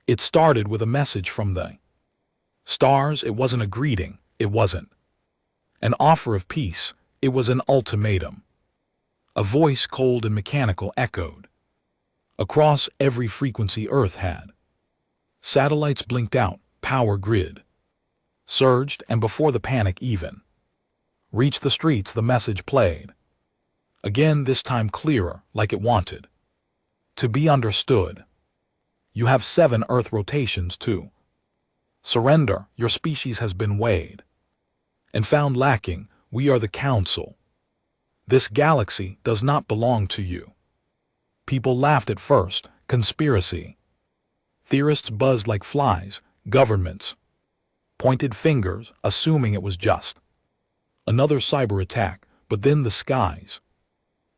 It started with a message from the stars. It wasn't a greeting. It wasn't an offer of peace. It was an ultimatum. A voice cold and mechanical echoed across every frequency Earth had. Satellites blinked out, power grid surged, and before the panic even reached the streets, the message played. Again, this time clearer, like it wanted to be understood. You have 7 Earth rotations too. Surrender, your species has been weighed and found lacking. We are the Council. This galaxy does not belong to you. People laughed at first. Conspiracy theorists buzzed like flies. Governments pointed fingers, assuming it was just another cyber attack. But then the skies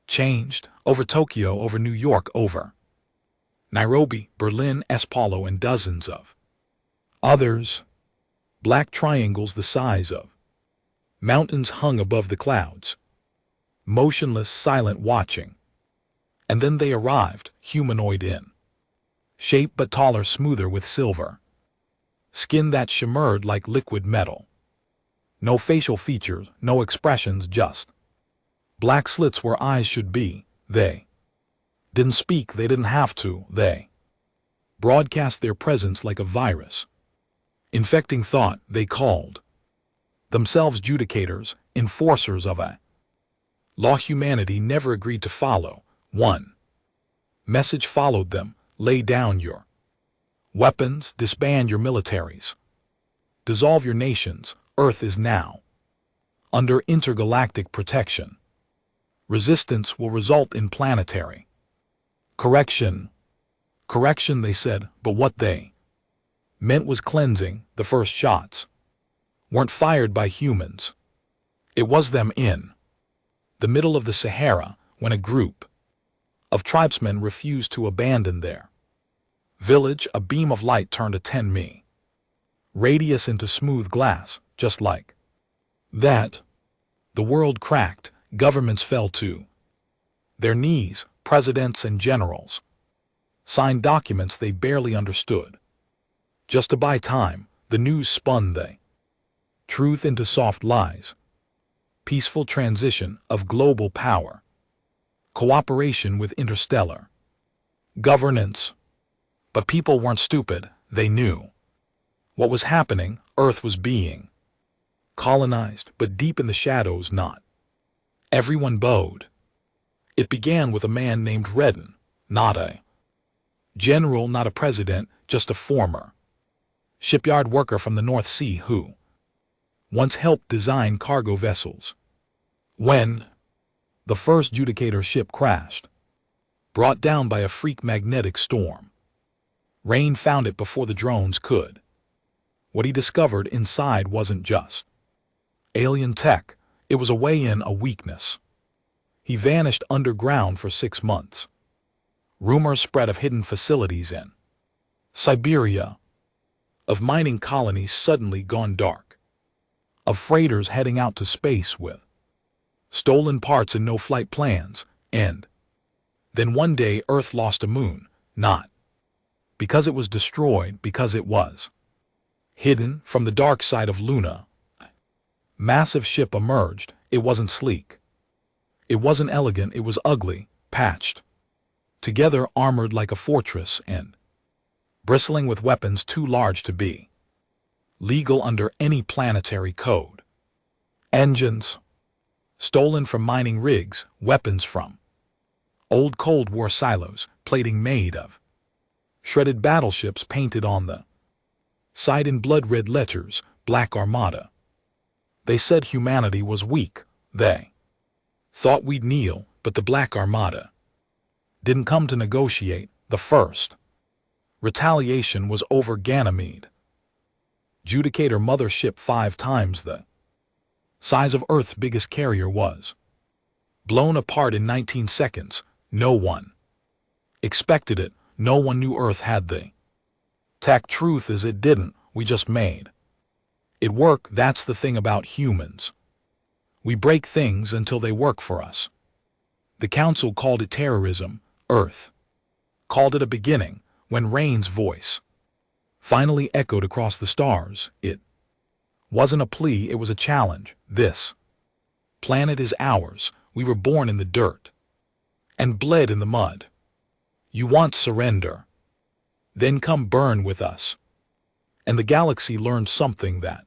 changed. Over Tokyo, over New York, over Nairobi, Berlin, Sao Paulo, and dozens of others. Black triangles the size of mountains hung above the clouds, motionless, silent, watching. And then they arrived, humanoid in shape but taller, smoother, with silver skin that shimmered like liquid metal. No facial features, no expressions, just black slits where eyes should be. They didn't speak, they didn't have to. They broadcast their presence like a virus, infecting thought. They called themselves judicators, enforcers of a law humanity never agreed to follow. One message followed them: lay down your weapons, disband your militaries, dissolve your nations. Earth is now under intergalactic protection. Resistance will result in planetary correction. Correction, they said, but what they meant was cleansing. The first shots weren't fired by humans. It was them in the middle of the Sahara, when a group of tribesmen refused to abandon their village. A beam of light turned a 10 mi radius into smooth glass. Just like that, the world cracked. Governments fell to their knees. Presidents and generals signed documents they barely understood. Just to buy time, the news spun the truth into soft lies. Peaceful transition of global power. Cooperation with interstellar governance. But people weren't stupid. They knew what was happening. Earth was being colonized, but deep in the shadows, not everyone bowed. It began with a man named Redden, not a general, not a president, just a former shipyard worker from the North Sea who once helped design cargo vessels. When the first Judicator ship crashed, brought down by a freak magnetic storm, Rain found it before the drones could. What he discovered inside wasn't just alien tech. It was a way in, a weakness. He vanished underground for 6 months. Rumors spread of hidden facilities in Siberia, of mining colonies suddenly gone dark, of freighters heading out to space with stolen parts and no flight plans. And then one day Earth lost a moon, not because it was destroyed, because it was hidden from the dark side of Luna. Massive ship emerged. It wasn't sleek. It wasn't elegant. It was ugly, patched together, armored like a fortress, and bristling with weapons too large to be legal under any planetary code. Engines stolen from mining rigs, weapons from old Cold War silos, plating made of shredded battleships painted on the side in blood-red letters, Black Armada. They said humanity was weak. They thought we'd kneel, but the Black Armada didn't come to negotiate. The first retaliation was over Ganymede, Judicator mothership 5 times the size of Earth's biggest carrier, was blown apart in 19 seconds. No one expected it. No one knew Earth had the tech. Truth is, it didn't. We just made it work. That's the thing about humans. We break things until they work for us. The Council called it terrorism. Earth called it a beginning. When Rain's voice finally echoed across the stars. It wasn't a plea, it was a challenge. This planet is ours. We were born in the dirt and bled in the mud. You want surrender? Then come burn with us. And the galaxy learned something that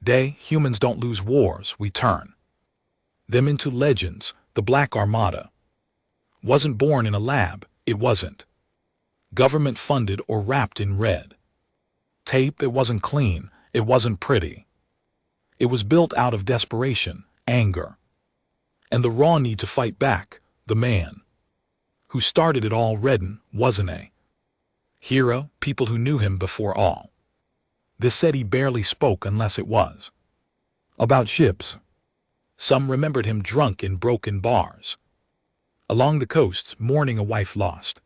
day. Humans don't lose wars, we turn them into legends. The Black Armada wasn't born in a lab. It wasn't government funded or wrapped in red tape. It wasn't clean. It wasn't pretty. It was built out of desperation, anger, and the raw need to fight back. The man who started it all wasn't a hero. People who knew him before all this said he barely spoke unless it was about ships. Some remembered him drunk in broken bars along the coasts, mourning a wife lost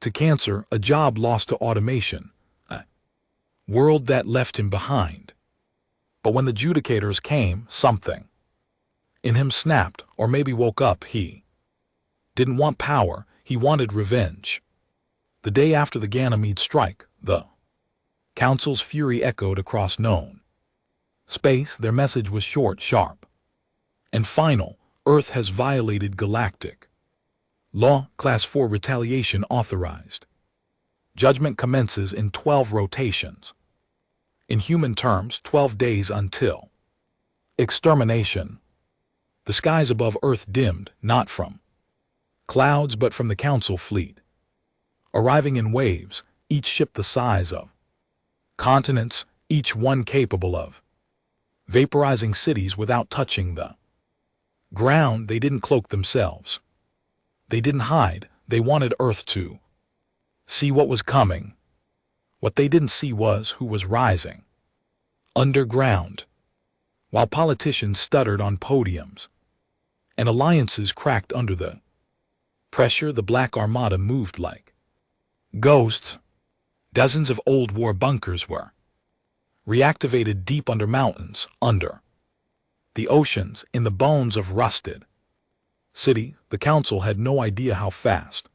to cancer, a job lost to automation, a world that left him behind. But when the adjudicators came, something in him snapped, or maybe woke up. He didn't want power, he wanted revenge. The day after the Ganymede strike, the Council's fury echoed across known space. Their message was short, sharp, and final. Earth has violated galactic law. Class 4 retaliation authorized. Judgment commences in 12 rotations. In human terms, 12 days until extermination. The skies above Earth dimmed, not from clouds but from the Council fleet, arriving in waves, each ship the size of continents, each one capable of vaporizing cities without touching the ground. They didn't cloak themselves. They didn't hide. They wanted Earth to see what was coming. What they didn't see was who was rising underground. While politicians stuttered on podiums and alliances cracked under the pressure, the Black Armada moved like ghosts. Dozens of old war bunkers were reactivated deep under mountains, under the oceans, in the bones of rusted city. The Council had no idea how fast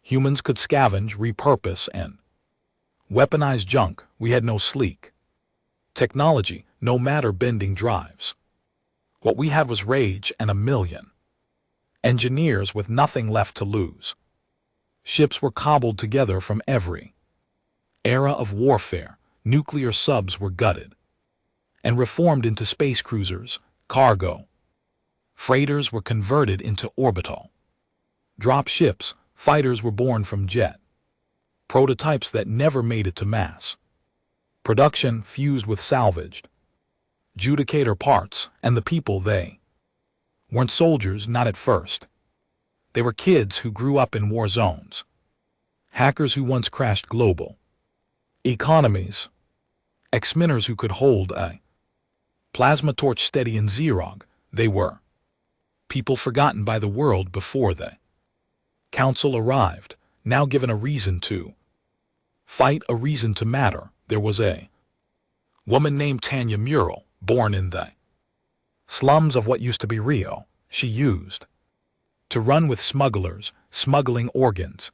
humans could scavenge, repurpose, and weaponize junk. We had no sleek technology, no matter-bending drives. What we had was rage and a million engineers with nothing left to lose. Ships were cobbled together from every era of warfare. Nuclear subs were gutted and reformed into space cruisers. Cargo freighters were converted into orbital drop ships. Fighters were born from jet prototypes that never made it to mass production, fused with salvaged adjudicator parts. And the people, they weren't soldiers, not at first. They were kids who grew up in war zones, hackers who once crashed global economies, X-Miners who could hold a plasma torch steady in Zerog. They were people forgotten by the world before the Council arrived, now given a reason to fight, a reason to matter. There was a woman named Tanya Mural, born in the slums of what used to be Rio. She used to run with smugglers, smuggling organs,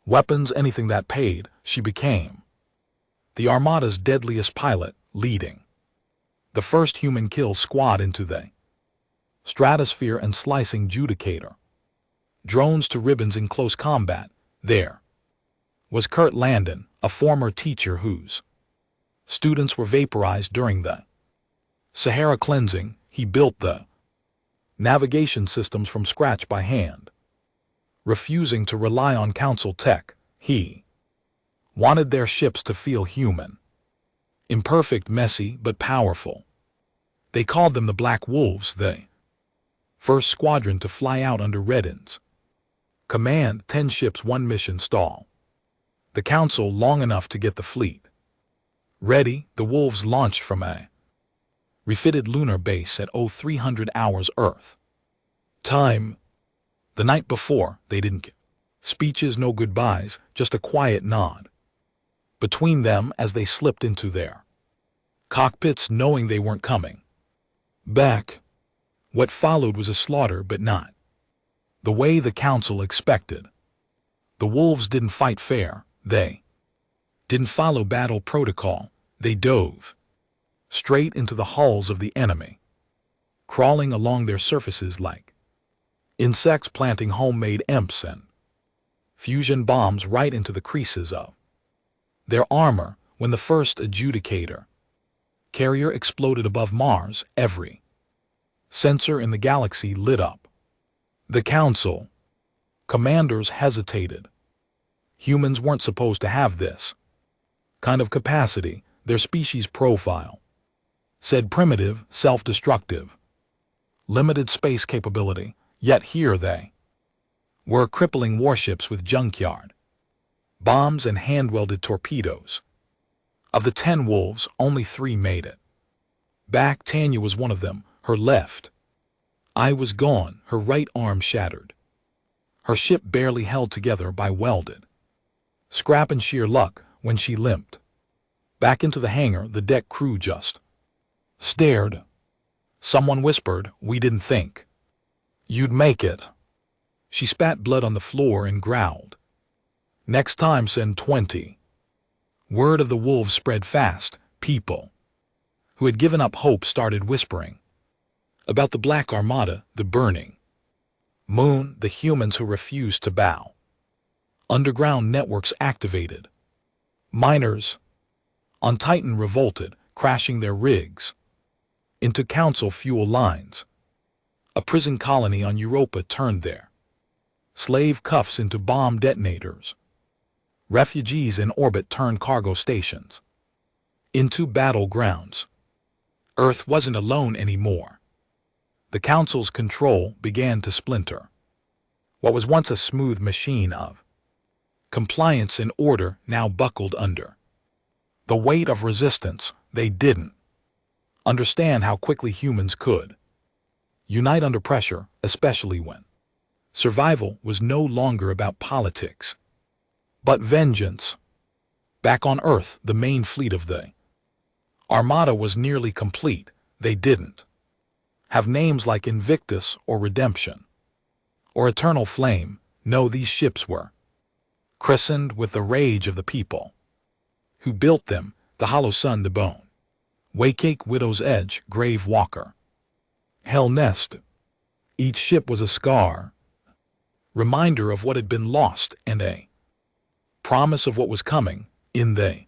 weapons, anything that paid. She became the Armada's deadliest pilot, leading the first human kill squad into the stratosphere and slicing adjudicator drones to ribbons in close combat. There was Kurt Landon, a former teacher whose students were vaporized during the Sahara cleansing. He built the navigation systems from scratch by hand, refusing to rely on Council tech. He wanted their ships to feel human, imperfect, messy, but powerful. They called them the Black Wolves, the first squadron to fly out under Redden's command. 10 ships, 1 mission stall. The Council long enough to get the fleet ready. The Wolves launched from a refitted lunar base at 0300 hours Earth time. The night before, they didn't get speeches, no goodbyes, just a quiet nod between them as they slipped into their cockpits, knowing they weren't coming back. What followed was a slaughter, but not the way the Council expected. The Wolves didn't fight fair. They didn't follow battle protocol. They dove straight into the hulls of the enemy, crawling along their surfaces like insects, planting homemade imps and fusion bombs right into the creases of their armor. When the first adjudicator carrier exploded above Mars, every sensor in the galaxy lit up. The Council commanders hesitated. Humans weren't supposed to have this kind of capacity. Their species profile said primitive, self-destructive, limited space capability, yet here they were, crippling warships with junkyard bombs and hand-welded torpedoes. Of the 10 wolves, only 3 made it back. Tanya was one of them. Her left eye was gone, her right arm shattered. Her ship barely held together by welded scrap and sheer luck. When she limped back into the hangar, the deck crew just stared. Someone whispered, "We didn't think you'd make it." She spat blood on the floor and growled, "Next time send 20. Word of the wolves spread fast. People who had given up hope started whispering about the Black Armada, the burning moon, the humans who refused to bow. Underground networks activated. Miners on Titan revolted, crashing their rigs into Council fuel lines. A prison colony on Europa turned their slave cuffs into bomb detonators. Refugees in orbit turned cargo stations into battlegrounds. Earth wasn't alone anymore. The Council's control began to splinter. What was once a smooth machine of compliance and order now buckled under the weight of resistance. They didn't understand how quickly humans could unite under pressure, especially when survival was no longer about politics, but vengeance. Back on Earth, the main fleet of the Armada was nearly complete. They didn't have names like Invictus or Redemption or Eternal Flame. No, these ships were christened with the rage of the people who built them: the Hollow Sun, the Bone Wakeake, Widow's Edge, Grave Walker, Hell Nest. Each ship was a scar, reminder of what had been lost and a promise of what was coming. In the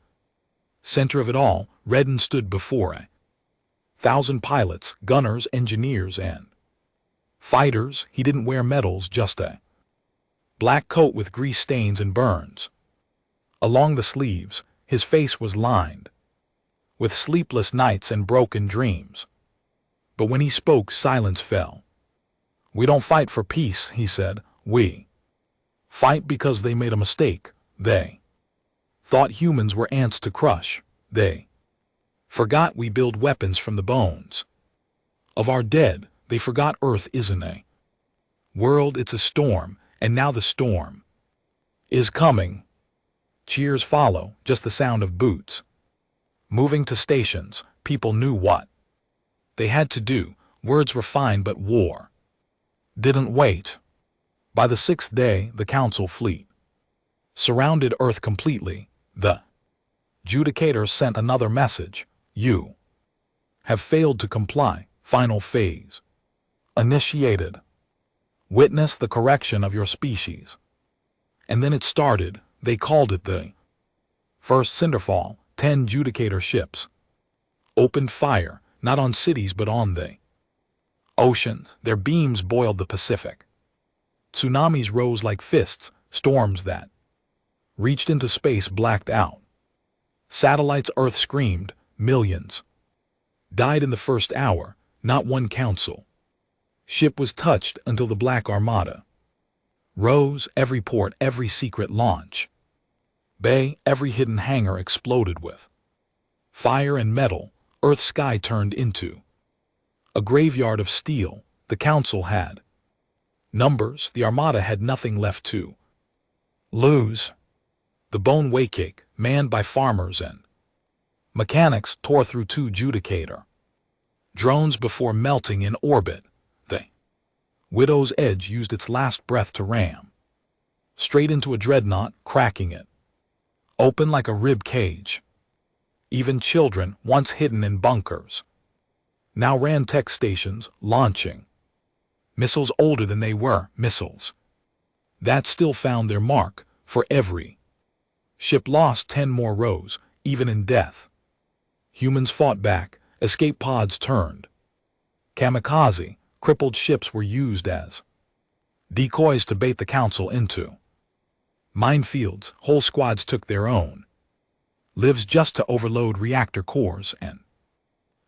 center of it all, Redden stood before 1,000 pilots, gunners, engineers, and fighters. He didn't wear medals, just a black coat with grease stains and burns along the sleeves. His face was lined with sleepless nights and broken dreams. But when he spoke, silence fell. "We don't fight for peace," he said. "We fight because they made a mistake. They thought humans were ants to crush. They forgot we build weapons from the bones of our dead. They forgot Earth isn't a world, it's a storm, and now the storm is coming." Cheers follow, just the sound of boots moving to stations. People knew what they had to do. Words were fine, but war didn't wait. By the 6th day, the Council fleet surrounded Earth completely. The adjudicator sent another message: "You have failed to comply. Final phase initiated. Witness the correction of your species." And then it started. They called it the first Cinderfall. 10 adjudicator ships opened fire, not on cities but on the ocean. Their beams boiled the Pacific. Tsunamis rose like fists. Storms that reached into space blacked out satellites. Earth screamed. Millions died in the first hour. Not one Council ship was touched until the Black Armada rose. Every port, every secret launch bay, every hidden hangar exploded with fire and metal. Earth's sky turned into a graveyard of steel. The Council had numbers. The Armada had nothing left to lose. The Bone Wakeake, manned by farmers and mechanics, tore through 2 adjudicator drones before melting in orbit. The Widow's Edge used its last breath to ram straight into a dreadnought, cracking it open like a rib cage. Even children, once hidden in bunkers, now ran tech stations, launching missiles older than they were, missiles that still found their mark. For every ship lost 10 more rows, even in death. Humans fought back, escape pods turned kamikaze, crippled ships were used as decoys to bait the council into minefields. Whole squads took their own lives just to overload reactor cores and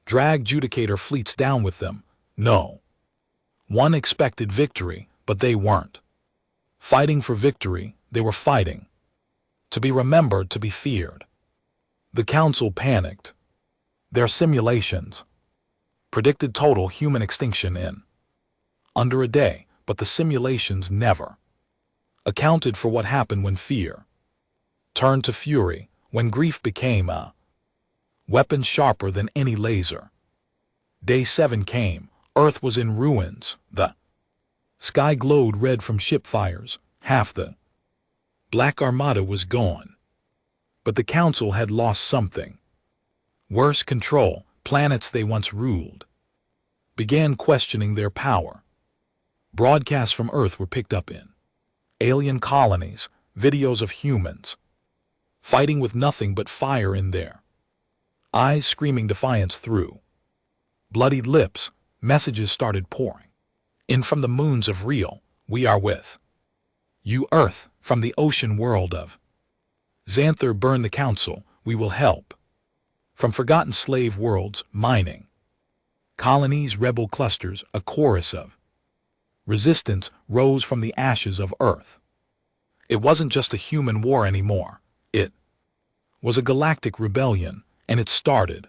drag Judicator fleets down with them. No one expected victory, but they weren't fighting for victory, they were fighting to be remembered, to be feared. The council panicked. Their simulations predicted total human extinction in under a day, but the simulations never accounted for what happened when fear turned to fury, when grief became a weapon sharper than any laser. Day 7 came. Earth was in ruins. The sky glowed red from ship fires. Half the Black Armada was gone. But the council had lost something worse: control. Planets they once ruled began questioning their power. Broadcasts from Earth were picked up in alien colonies, videos of humans fighting with nothing but fire in their eyes, screaming defiance through bloodied lips. Messages started pouring in from the moons of Real. We are with you, Earth. From the ocean world of Xanther, burn the council, we will help. From forgotten slave worlds, mining colonies, rebel clusters, a chorus of resistance rose from the ashes of Earth. It wasn't just a human war anymore. It was a galactic rebellion, and it started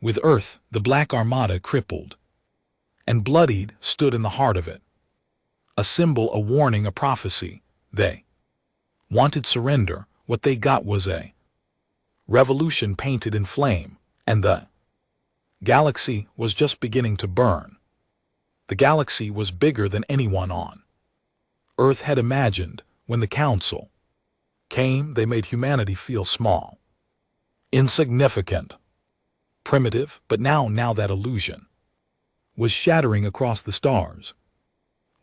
with Earth. The Black Armada, crippled and bloodied, stood in the heart of it. A symbol, a warning, a prophecy. They wanted surrender. What they got was a revolution painted in flame, and the galaxy was just beginning to burn. The galaxy was bigger than anyone on Earth had imagined. When the council came, they made humanity feel small, insignificant, primitive. But now that illusion was shattering across the stars.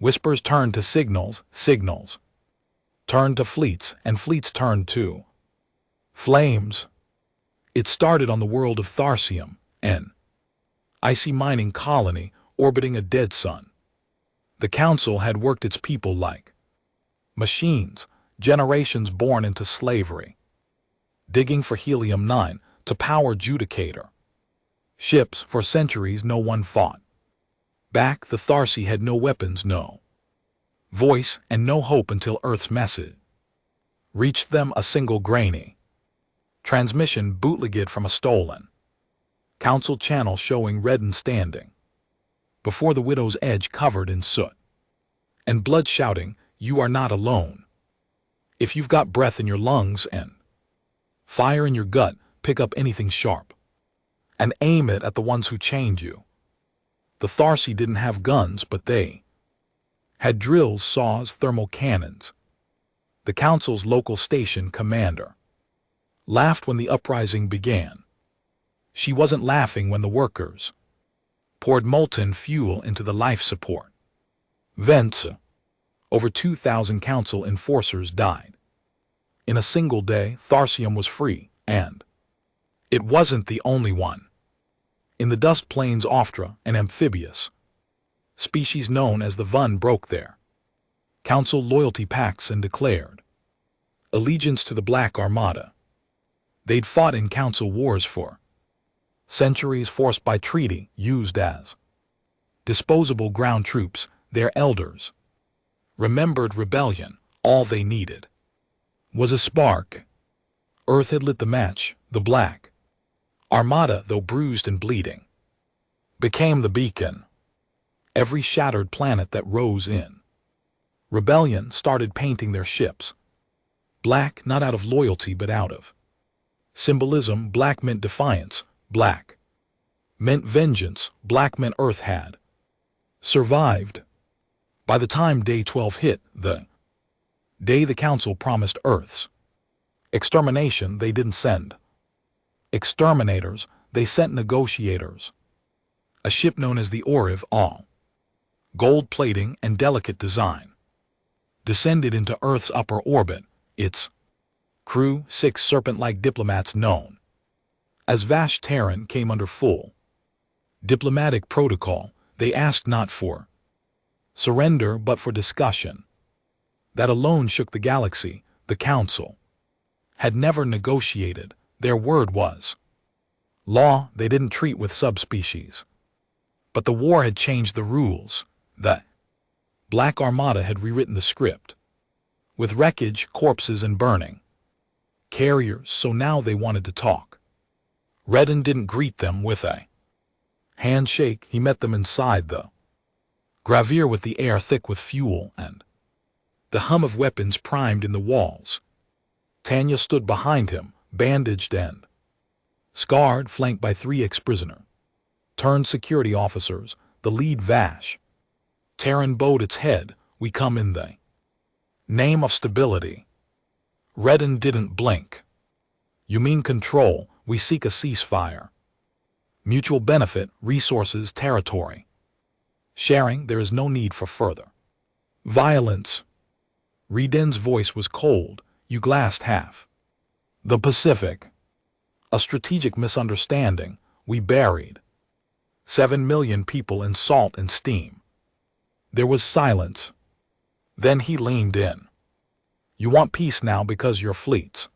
Whispers turned to signals, signals turned to fleets, and fleets turned to flames. It started on the world of Tharsium, an icy mining colony orbiting a dead sun. The council had worked its people like machines, generations born into slavery, digging for helium-9 to power Judicator ships. For centuries no one fought back. The Tharsi had no weapons, no voice, and no hope until Earth's message reached them, a single grainy transmission bootlegged from a stolen council channel, showing Redden standing before the Widow's Edge, covered in soot and blood, shouting, "You are not alone. If you've got breath in your lungs and fire in your gut, pick up anything sharp and aim it at the ones who chained you." The Tharsi didn't have guns, but they had drills, saws, thermal cannons. The council's local station commander laughed when the uprising began. She wasn't laughing when the workers poured molten fuel into the life support vents. Over 2,000 council enforcers died. In a single day, Tharsium was free, and it wasn't the only one. In the dust plains, Oftra, an amphibious species known as the Vun, broke their council loyalty pacts and declared allegiance to the Black Armada. They'd fought in council wars for centuries, forced by treaty, used as disposable ground troops. Their elders remembered rebellion. All they needed was a spark. Earth had lit the match. The Black Armada, though bruised and bleeding, became the beacon. Every shattered planet that rose in rebellion started painting their ships black, not out of loyalty but out of symbolism. Black meant defiance. Black meant vengeance. Black meant Earth had survived. By the time day 12 hit, the day the council promised Earth's Extermination they didn't send exterminators, they sent negotiators. A ship known as the Oriv, all gold plating and delicate design, descended into Earth's upper orbit, its crew 6 serpent-like diplomats known as Vash Terran came under full diplomatic protocol. They asked not for surrender but for discussion. That alone shook the galaxy. The Council had never negotiated. Their word was law. They didn't treat with subspecies. But the war had changed the rules. The Black Armada had rewritten the script, with wreckage, corpses, and burning carriers, so now they wanted to talk. Redden didn't greet them with a handshake. He met them inside the gravier with the air thick with fuel and the hum of weapons primed in the walls. Tanya stood behind him, bandaged and scarred, flanked by 3 ex-prisoner turned security officers. The lead Vash Terran bowed its head. We come in the name of stability. Redden didn't blink. You mean control? We seek a ceasefire. Mutual benefit, resources, territory sharing. There is no need for further violence. Reden's voice was cold. You glassed half the Pacific. A strategic misunderstanding. We buried 7 million people in salt and steam. There was silence. Then he leaned in. You want peace now because your fleets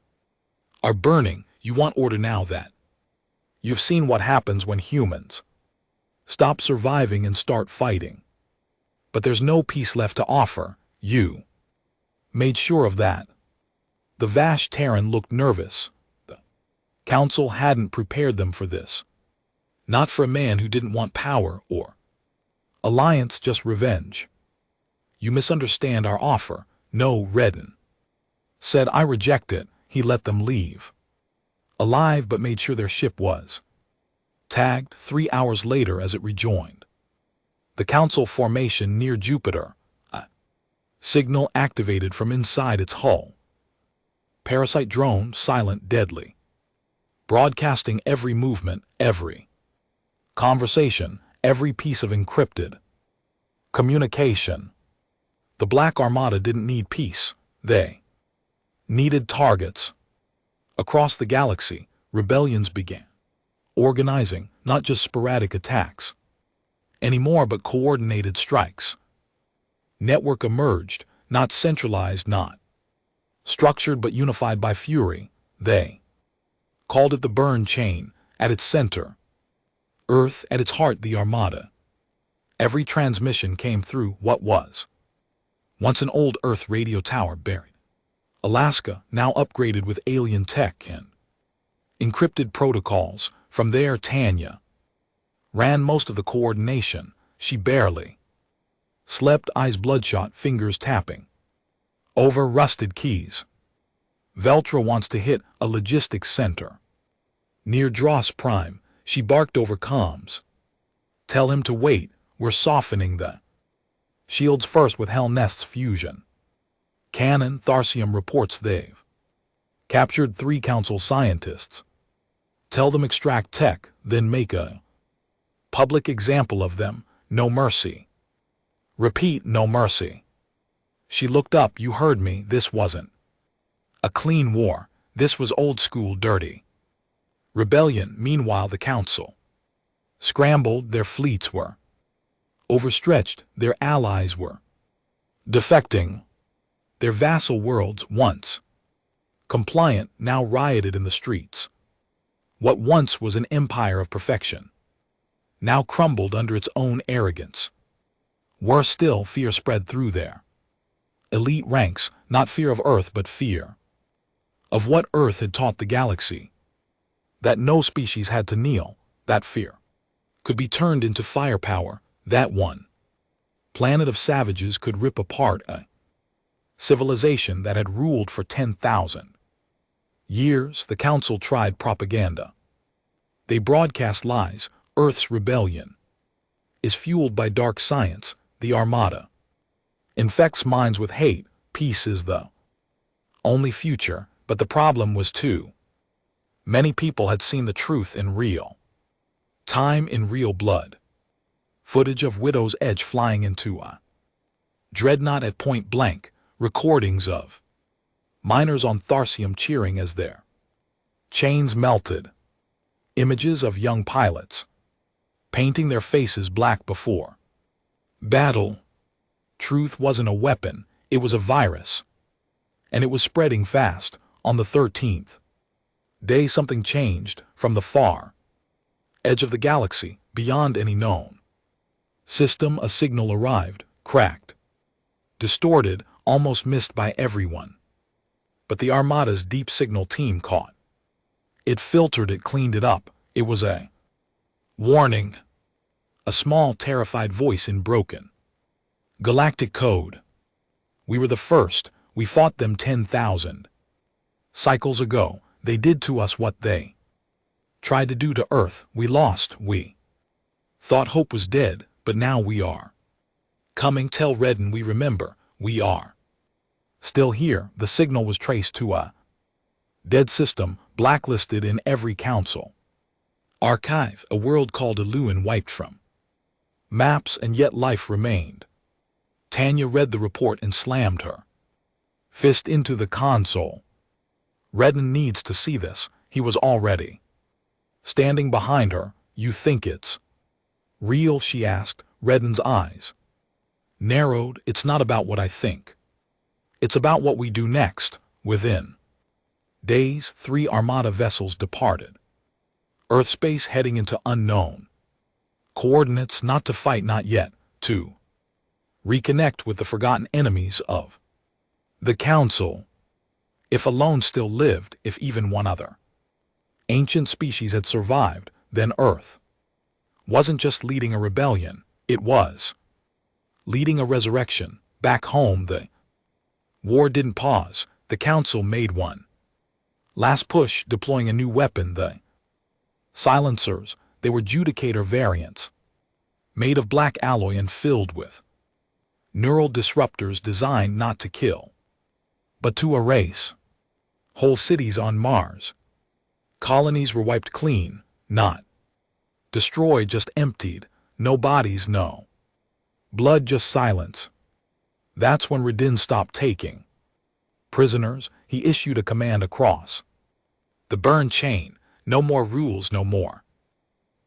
are burning. You want order now that you've seen what happens when humans stop surviving and start fighting. But there's no peace left to offer. You made sure of that. The Vash Terran looked nervous. The Council hadn't prepared them for this. Not for a man who didn't want power or alliance, just revenge. You misunderstand our offer. No, Redden said. I reject it. He let them leave alive but made sure their ship was tagged 3 hours later as it rejoined the Council formation near Jupiter. A signal activated from inside its hull. Parasite drone, silent, deadly, broadcasting every movement, every conversation, every piece of encrypted communication. The Black Armada didn't need peace. They needed targets. Across the galaxy, rebellions began organizing, not just sporadic attacks anymore, but coordinated strikes. Network emerged, not centralized, not structured, but unified by fury. They called it the burn chain. At its center, Earth; at its heart, the Armada. Every transmission came through what was once an old Earth radio tower buried Alaska, now upgraded with alien tech and encrypted protocols. From there, Tanya ran most of the coordination. She barely slept, eyes bloodshot, fingers tapping over rusted keys. Veltra wants to hit a logistics center near Dross Prime. She barked over comms. Tell him to wait. We're softening the shields first with Hell Nest's fusion cannon. Tharsium reports they've captured 3 Council scientists. Tell them extract tech, then make a public example of them. No mercy. Repeat, no mercy. She looked up. You heard me. This wasn't a clean war. This was old school, dirty rebellion. Meanwhile, the Council scrambled. Their fleets were overstretched. Their allies were defecting. Their vassal worlds, once compliant, now rioted in the streets. What once was an empire of perfection now crumbled under its own arrogance. Worse still, fear spread through their elite ranks, not fear of Earth but fear of what Earth had taught the galaxy. That no species had to kneel. That fear could be turned into firepower. That one planet of savages could rip apart a civilization that had ruled for 10,000 years. The Council tried propaganda. They broadcast lies. Earth's rebellion is fueled by dark science. The Armada infects minds with hate. Peace is the only future. But the problem was too many people had seen the truth in real time, in real blood. Footage of Widow's Edge flying into a dreadnought at point blank, recordings of miners on Tharsium cheering as their chains melted, images of young pilots painting their faces black before battle. Truth wasn't a weapon, it was a virus. And it was spreading fast. On the 13th day, something changed from the far edge of the galaxy, beyond any known system. A signal arrived, cracked, distorted, almost missed by everyone. But the Armada's deep signal team caught it, filtered it, cleaned it up. It was a warning. A small, terrified voice in broken galactic code. We were the first. We fought them 10,000 cycles ago. They did to us what they tried to do to Earth. We lost. We thought hope was dead, but now we are coming. Tell Redden we remember. We are still here. The signal was traced to a dead system, blacklisted in every council archive. A world called Eluan wiped from maps, and yet life remained. Tanya read the report and slammed her fist into the console. Redden needs to see this. He was already standing behind her. You think it's real? She asked. Redden's eyes narrowed. It's not about what I think. It's about what we do next. Within days, 3 Armada vessels departed Earth space, heading into unknown coordinates, not to fight, not yet, to reconnect with the forgotten enemies of the Council. If alone still lived, if even one other ancient species had survived, then Earth wasn't just leading a rebellion, it was leading a resurrection. Back home, the war didn't pause. The Council made one last push, deploying a new weapon, the silencers. They were Judicator variants, made of black alloy and filled with neural disruptors designed not to kill, but to erase whole cities on Mars. Colonies were wiped clean, not destroyed, just emptied. No bodies, no blood, just silence. That's when Redin stopped taking prisoners. He issued a command across the burn chain. No more rules, no more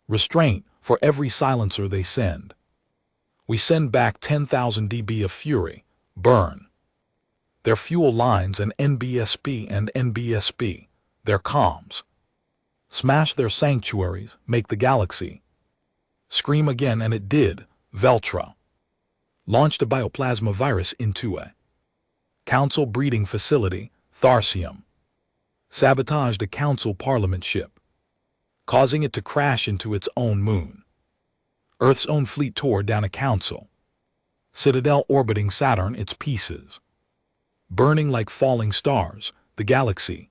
restraint. For every silencer they send, we send back 10,000 dB of fury. Burn their fuel lines and NBSP, their comms. Smash their sanctuaries, make the galaxy scream again. And it did. Veltra launched a bioplasma virus into a Council breeding facility. Tharsium sabotaged a Council Parliament ship, causing it to crash into its own moon. Earth's own fleet tore down a Council citadel orbiting Saturn, its pieces burning like falling stars. The galaxy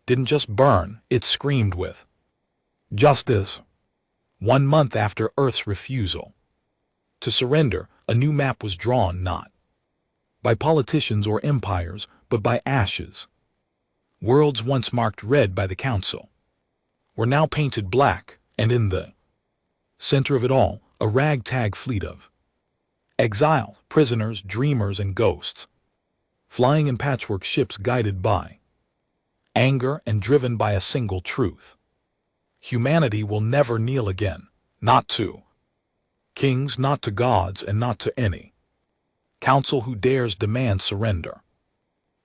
didn't just burn, it screamed with justice. 1 month after Earth's refusal to surrender, a new map was drawn, not by politicians or empires, but by ashes. Worlds once marked red by the Council were now painted black, and in the center of it all, a ragtag fleet of exile, prisoners, dreamers, and ghosts, flying in patchwork ships guided by anger and driven by a single truth. Humanity will never kneel again, not to kings, not to gods, and not to any Council who dares demand surrender.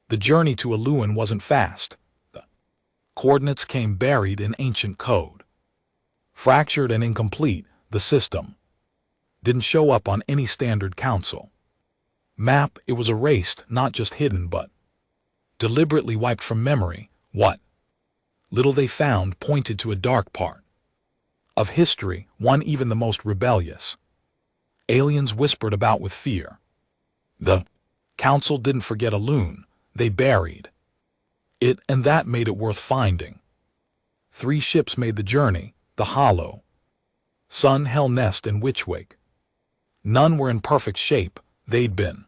The journey to Eluan wasn't fast. The coordinates came buried in ancient code. Fractured and incomplete, the system didn't show up on any standard Council map. It was erased, not just hidden, but deliberately wiped from memory. What little they found pointed to a dark part of history, one even the most rebellious aliens whispered about with fear. The Council didn't forget Eluan, they buried it, and that made it worth finding. 3 ships made the journey, the Hollow Sun, Hell Nest, and Witchwake. None were in perfect shape. They'd been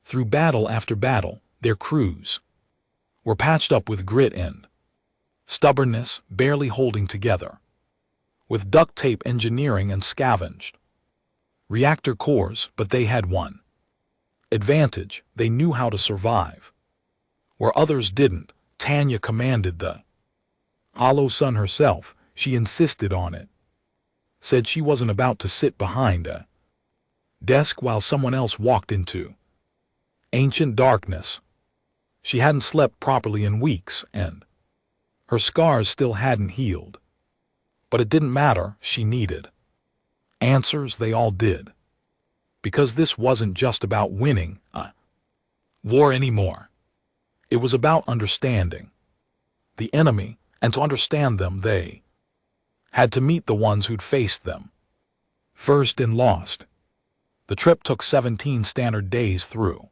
through battle after battle. Their crews were patched up with grit and stubbornness, barely holding together. With duct tape engineering and scavenged reactor cores, but they had one advantage: they knew how to survive. Where others didn't, Tanya commanded the Hollow Sun herself. She insisted on it. Said she wasn't about to sit behind a desk while someone else walked into ancient darkness. She hadn't slept properly in weeks, and her scars still hadn't healed. But it didn't matter. She needed answers. They all did. Because this wasn't just about winning a war anymore. It was about understanding the enemy, and to understand them, they had to meet the ones who'd faced them first and lost. The trip took 17 standard days through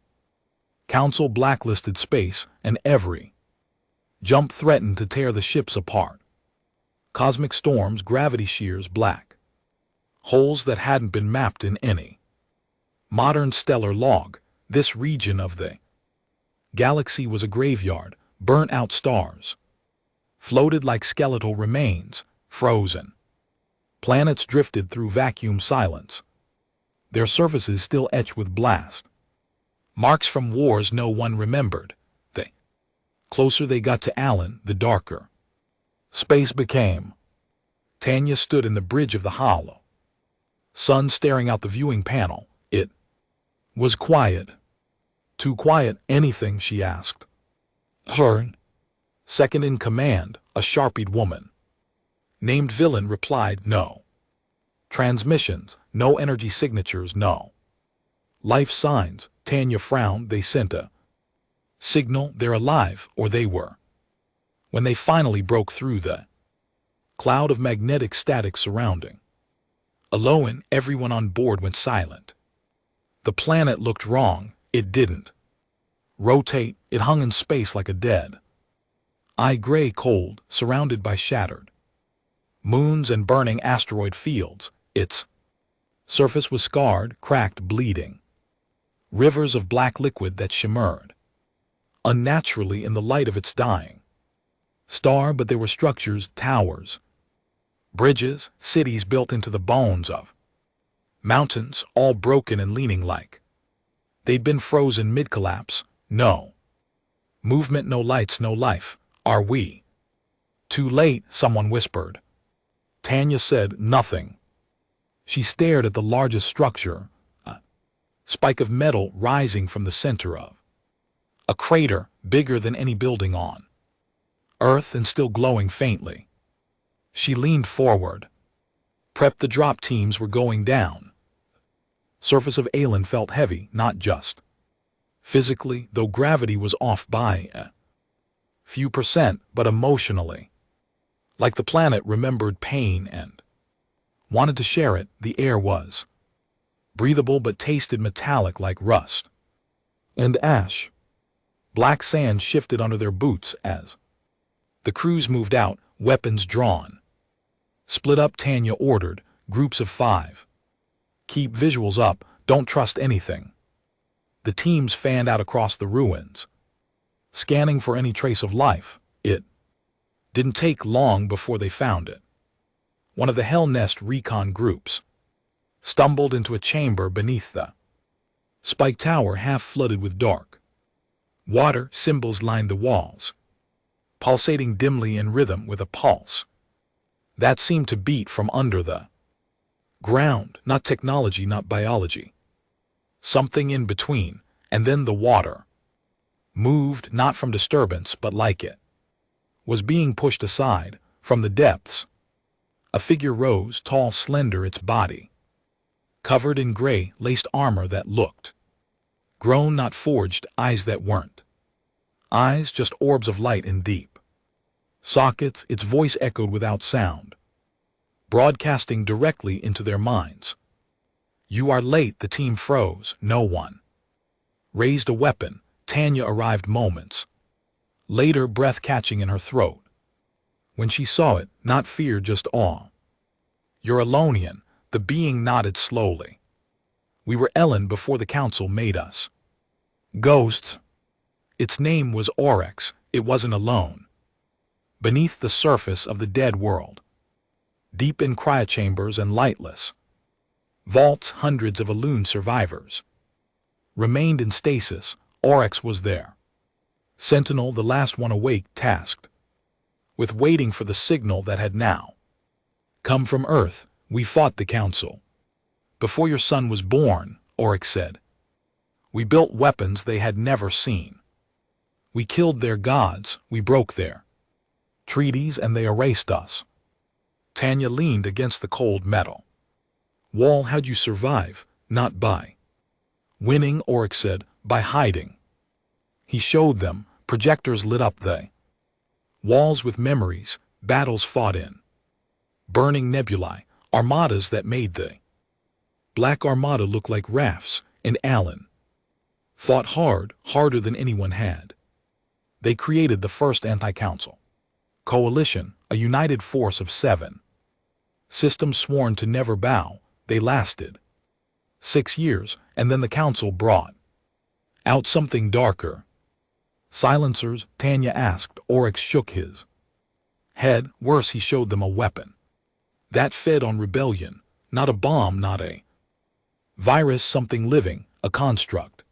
Council blacklisted space, and every jump threatened to tear the ships apart. Cosmic storms, gravity shears, black holes that hadn't been mapped in any modern stellar log. This region of the galaxy was a graveyard. Burnt-out stars floated like skeletal remains. Frozen planets drifted through vacuum silence, their surfaces still etched with blast marks from wars no one remembered. The closer they got to Alan, the darker space became. Tanya stood in the bridge of the hollow sun, staring out the viewing panel. It was quiet. Too quiet. Anything? She asked. Her second in command, a sharpied woman named Villain, replied, no transmissions, no energy signatures, no life signs. Tanya frowned. They sent a signal. They're alive, or they were. When they finally broke through the cloud of magnetic static surrounding Alolan, everyone on board went silent. The planet looked wrong. It didn't rotate. It hung in space like a dead eye, gray, cold, surrounded by shattered moons and burning asteroid fields. Its surface was scarred, cracked, bleeding. Rivers of black liquid that shimmered unnaturally in the light of its dying star. But there were structures, towers, bridges, cities built into the bones of mountains, all broken and leaning like they'd been frozen mid-collapse. No movement, no lights, no life. Are we too late? Someone whispered. Tanya said nothing. She stared at the largest structure, a spike of metal rising from the center of a crater bigger than any building on Earth and still glowing faintly. She leaned forward. Prep. The drop teams were going down. Surface of Alan felt heavy, not just physically, though gravity was off by a few percent, but emotionally. Like the planet remembered pain and wanted to share it. The air was breathable but tasted metallic like rust and ash. Black sand shifted under their boots as the crews moved out, weapons drawn. Split up, Tanya ordered, groups of 5. Keep visuals up, don't trust anything. The teams fanned out across the ruins, scanning for any trace of life. It didn't take long before they found it. One of the Hell Nest recon groups stumbled into a chamber beneath the spike tower, half flooded with dark water. Symbols lined the walls, pulsating dimly in rhythm with a pulse that seemed to beat from under the ground. Not technology, not biology. Something in between. And then the water moved, not from disturbance, but like it was being pushed aside. From the depths, a figure rose, tall, slender, its body covered in gray, laced armor that looked grown, not forged. Eyes that weren't eyes, just orbs of light in deep sockets. Its voice echoed without sound, broadcasting directly into their minds. You are late. The team froze. No one raised a weapon. Tanya arrived moments later, breath catching in her throat. When she saw it, not fear, just awe. You're Alonian. The being nodded slowly. We were Ellen before the council made us ghosts. Its name was Oryx. it wasn't alone. Beneath the surface of the dead world, deep in cryochambers and lightless vaults, hundreds of Elune survivors remained in stasis. Oryx was there. Sentinel, the last one awake, tasked with waiting for the signal that had now come from Earth. We fought the Council before your son was born, Oryx said. We built weapons they had never seen. We killed their gods, we broke their treaties, and they erased us. Tanya leaned against the cold metal wall. How'd you survive? Not by winning, Oryx said, by hiding. He showed them. Projectors lit up the walls with memories, battles fought in burning nebulae, armadas that made the Black Armada look like rafts, and Alan fought hard, harder than anyone had. They created the first anti-council coalition, a united force of 7 systems sworn to never bow. They lasted 6 years, and then the council brought out something darker. Silencers, Tanya asked. Oryx shook his head. Worse, he showed them a weapon that fed on rebellion, not a bomb, not a virus, something living, a construct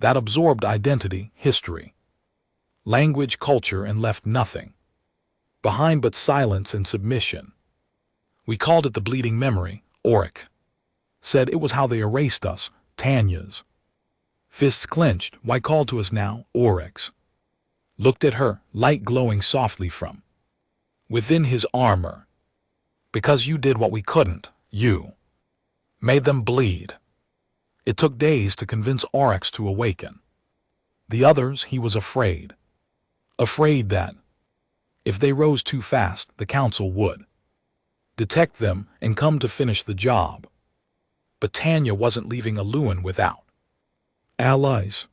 that absorbed identity, history, language, culture, and left nothing behind but silence and submission. We called it the bleeding memory, Oryx said. It was how they erased us. Tanya's fists clenched. Why call to us now? Oryx looked at her, light glowing softly from within his armor. Because you did what we couldn't. You made them bleed. It took days to convince Oryx to awaken. The others, he was afraid. Afraid that if they rose too fast, the council would detect them and come to finish the job. But Tanya wasn't leaving Elune without allies.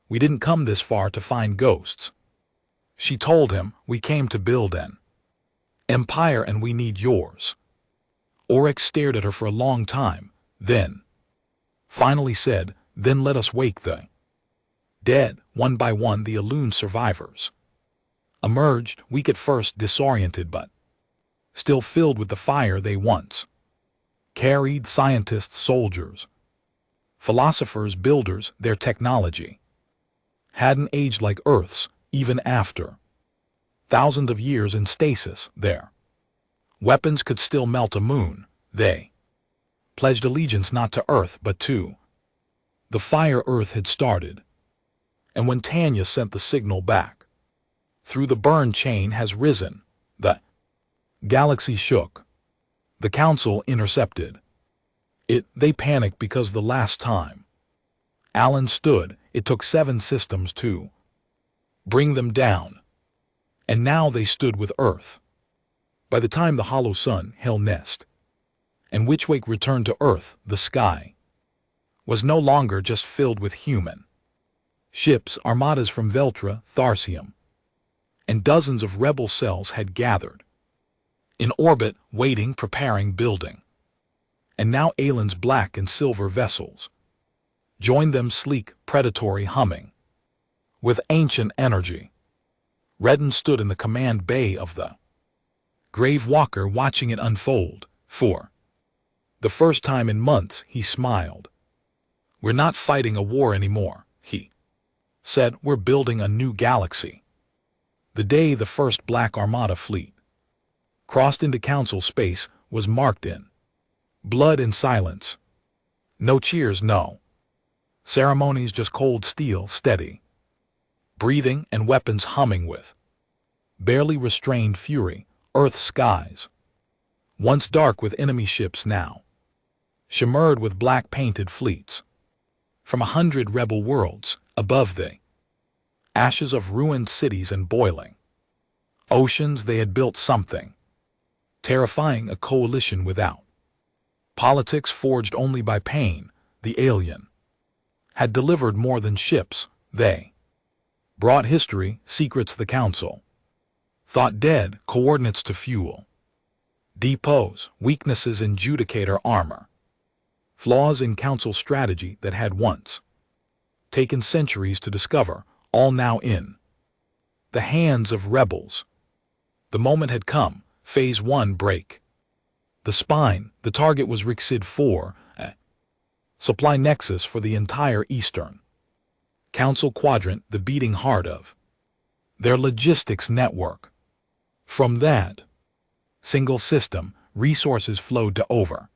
We didn't come this far to find ghosts. She told him, we came to build an empire, and we need yours. Oryx stared at her for a long time, then finally said, then let us wake the dead. One by one, the Elune survivors emerged, weak at first, disoriented, but still filled with the fire they once carried. Scientists, soldiers, philosophers, builders. Their technology hadn't aged like Earth's, even after thousands of years in stasis. Their weapons could still melt a moon. They pledged allegiance not to Earth but to the fire Earth had started. And when Tanya sent the signal back through the burn chain has risen, the galaxy shook. The council intercepted it. They panicked because the last time Alan stood, it took 7 systems to bring them down. And now they stood with Earth. By the time the hollow sun, Hell Nest, and Witchwake returned to Earth, the sky was no longer just filled with human ships. Armadas from Veltra, Tharsium, and dozens of rebel cells had gathered in orbit, waiting, preparing, building. And now Alan's black and silver vessels joined them, sleek, predatory, humming with ancient energy. Redden stood in the command bay of the Grave Walker, watching it unfold. For the first time in months, he smiled. We're not fighting a war anymore, he said. We're building a new galaxy. The day the first Black Armada fleet crossed into council space was marked in blood and silence. No cheers, no ceremonies, just cold steel, steady breathing, and weapons humming with barely restrained fury. Earth's skies, once dark with enemy ships, now shimmered with black painted fleets from 100 rebel worlds. Above the ashes of ruined cities and boiling oceans, they had built something terrifying, a coalition without politics, forged only by pain. The alien had delivered more than ships. They brought history, secrets the council thought dead, coordinates to fuel depots, weaknesses in Judicator armor, flaws in council strategy that had once taken centuries to discover, all now in The hands of rebels. The moment had come. Phase 1 break. The spine, the target was Rixid 4, a supply nexus for the entire Eastern Council quadrant, the beating heart of their logistics network. From that single system, resources flowed to over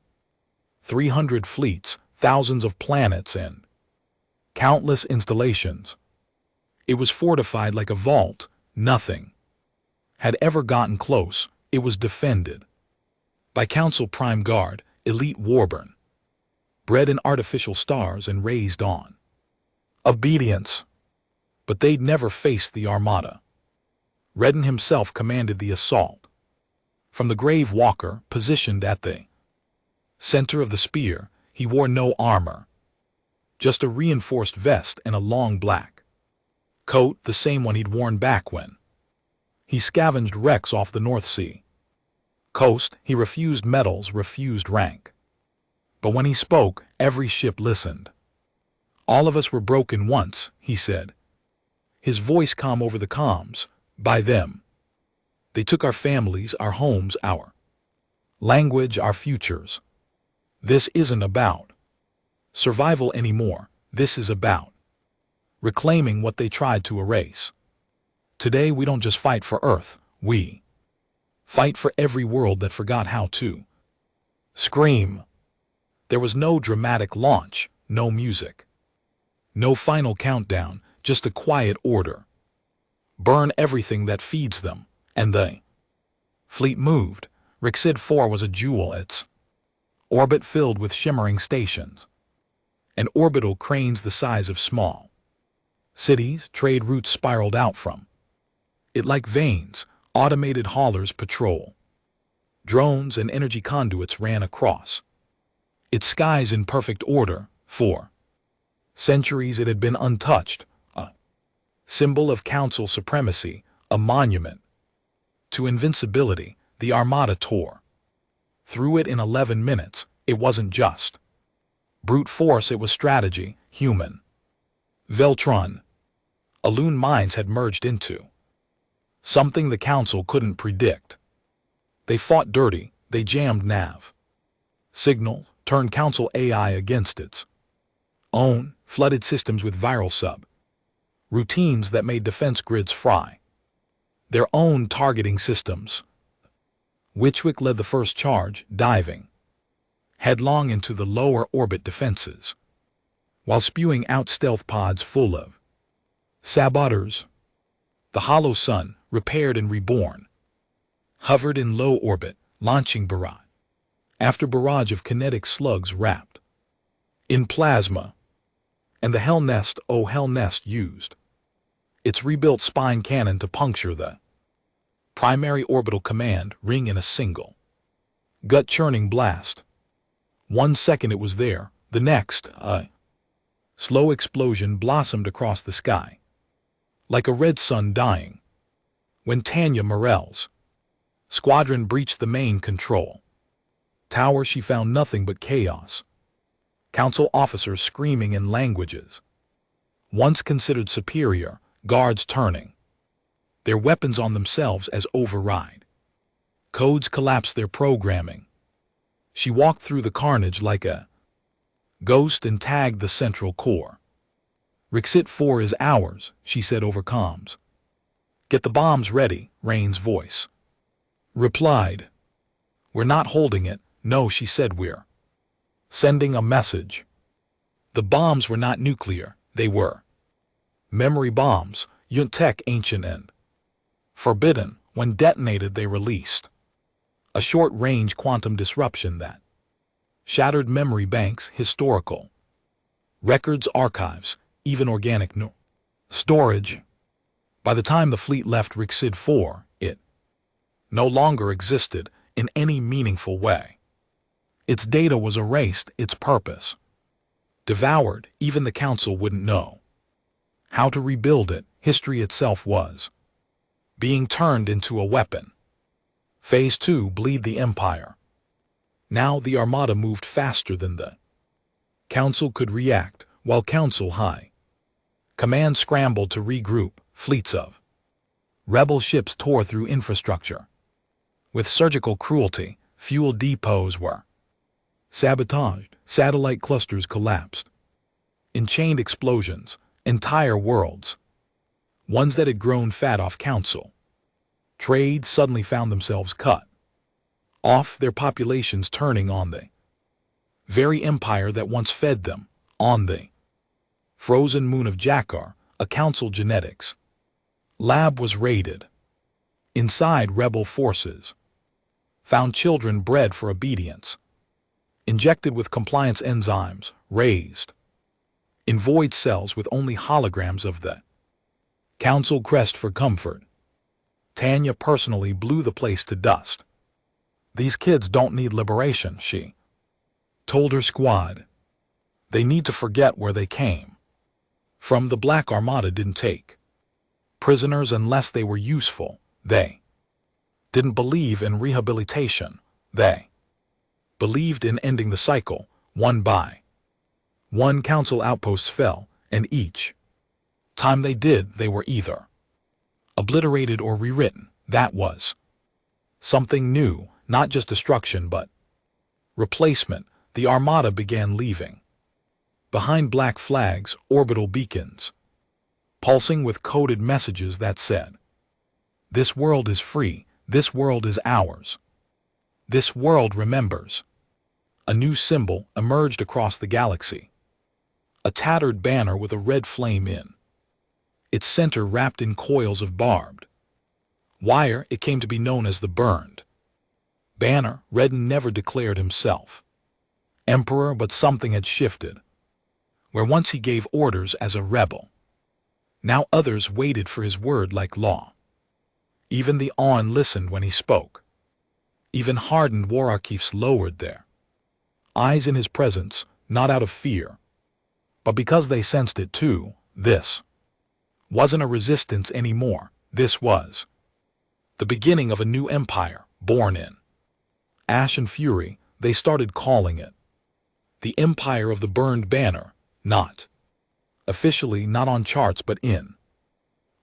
300 fleets, thousands of planets, and countless installations. It was fortified like a vault. Nothing had ever gotten close. It was defended by Council Prime Guard, elite Warburn, bred in artificial stars and raised on obedience. But they'd never faced the Armada. Redden himself commanded the assault. From the Grave Walker, positioned at the center of the spear, he wore no armor, just a reinforced vest and a long black coat, the same one he'd worn back when he scavenged wrecks off the North Sea coast. He refused medals, refused rank. But when he spoke, every ship listened. All of us were broken once, he said, his voice calm over the comms. By them. They took our families, our homes, our language, our futures. This isn't about survival anymore. This is about reclaiming what they tried to erase. Today we don't just fight for Earth, we fight for every world that forgot how to scream. There was no dramatic launch, no music, no final countdown, just a quiet order. Burn everything that feeds them, and the fleet moved. Rixid 4 was a jewel, its orbit filled with shimmering stations, and orbital cranes the size of small cities. Trade routes spiraled out from it like veins. Automated haulers patrol. Drones and energy conduits ran across its skies in perfect order. For centuries it had been untouched, a symbol of Council supremacy, a monument to invincibility. The Armada tore through it in 11 minutes. It wasn't just brute force, it was strategy, human Veltron. Alun minds had merged into something the Council couldn't predict. They fought dirty, they jammed nav signal, turned Council AI against its own, flooded systems with viral sub routines that made defense grids fry. Their own targeting systems. Witchwick led the first charge, diving headlong into the lower orbit defenses, while spewing out stealth pods full of saboteurs. The Hollow Sun, repaired and reborn, hovered in low orbit, launching barrage after barrage of kinetic slugs wrapped in plasma. And the Hell Nest, oh Hell Nest, used its rebuilt spine cannon to puncture the primary orbital command ring in a single gut-churning blast. 1 second it was there, the next, a slow explosion blossomed across the sky, like a red sun dying. When Tanya Morell's squadron breached the main control tower, she found nothing but chaos. Council officers screaming in languages once considered superior, guards turning their weapons on themselves as override codes collapsed their programming. She walked through the carnage like a ghost and tagged the central core. Rixid 4 is ours, she said over comms. Get the bombs ready, Rain's voice replied. We're not holding it, no, she said, we're sending a message. The bombs were not nuclear, they were memory bombs, Yuntech, ancient and forbidden. When detonated they released a short-range quantum disruption that shattered memory banks, historical records, archives, even organic storage. By the time the fleet left Rixid 4, it no longer existed in any meaningful way. Its data was erased, its purpose devoured. Even the Council wouldn't know how to rebuild it. History itself was being turned into a weapon. Phase 2, bleed the Empire. Now the Armada moved faster than the Council could react, while Council High Command scrambled to regroup. Fleets of Rebel ships tore through infrastructure. With surgical cruelty, fuel depots were sabotaged, satellite clusters collapsed. In chained explosions, entire worlds, ones that had grown fat off council, trade suddenly found themselves cut off, their populations turning on the very empire that once fed them, on the frozen moon of Jakar. A council genetics lab was raided. Inside, rebel forces found children bred for obedience, injected with compliance enzymes, raised in void cells with only holograms of the council crest for comfort. Tanya personally blew the place to dust. These kids don't need liberation, she told her squad. They need to forget where they came from. The Black Armada didn't take prisoners unless they were useful. They didn't believe in rehabilitation. They believed in ending the cycle. One by one, council outposts fell, and each time they did, they were either obliterated or rewritten. That was something new, not just destruction but replacement. The Armada began leaving behind black flags, orbital beacons, pulsing with coded messages that said, "This world is free, this world is ours, this world remembers." A new symbol emerged across the galaxy, a tattered banner with a red flame in its center wrapped in coils of barbed wire. It came to be known as the Burned Banner. Redden never declared himself emperor, but something had shifted. Where once he gave orders as a rebel, now others waited for his word like law. Even the On listened when he spoke. Even hardened war chiefs lowered their eyes in his presence, not out of fear, but because they sensed it too. This wasn't a resistance anymore. This was the beginning of a new empire, born in ash and fury. They started calling it the Empire of the Burned Banner. Not officially, not on charts, but in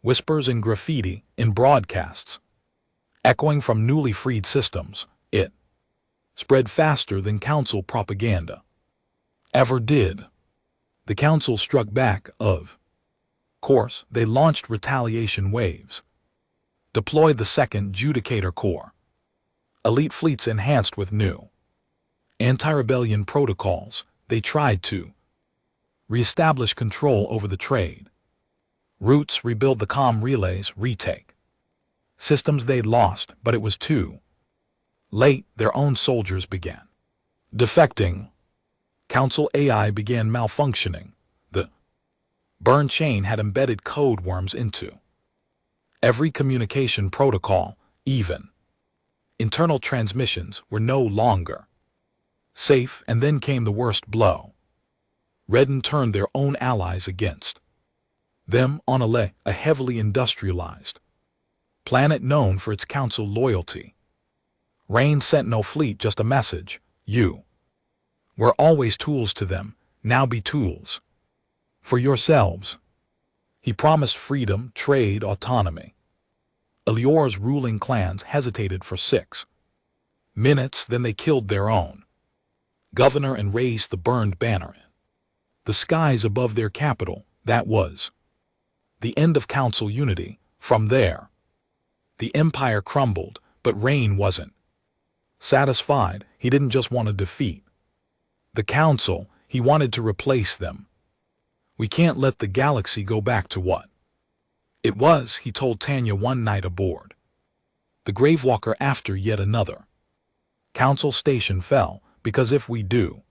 whispers and graffiti, in broadcasts, echoing from newly freed systems. It spread faster than council propaganda ever did. The council struck back, of course. They launched retaliation waves, deployed the Second Judicator Corps, elite fleets enhanced with new anti-rebellion protocols. They tried to reestablish control over the trade routes, rebuild the comm relays, retake systems they'd lost, but it was too late. Their own soldiers began defecting. Council AI began malfunctioning. The burn chain had embedded code worms into every communication protocol. Even internal transmissions were no longer safe. And then came the worst blow. Redden turned their own allies against them on a heavily industrialized planet known for its council loyalty. Rain sent no fleet, just a message: you were always tools to them, now be tools for yourselves. He promised freedom, trade, autonomy. Elior's ruling clans hesitated for 6 minutes, then they killed their own governor and raised the Burned Banner in the skies above their capital. That was the end of council unity. From there, the empire crumbled, but Rain wasn't satisfied. He didn't just want to defeat the council, he wanted to replace them. We can't let the galaxy go back to what it was, he told Tanya one night aboard the Gravewalker after yet another council station fell, because if we do,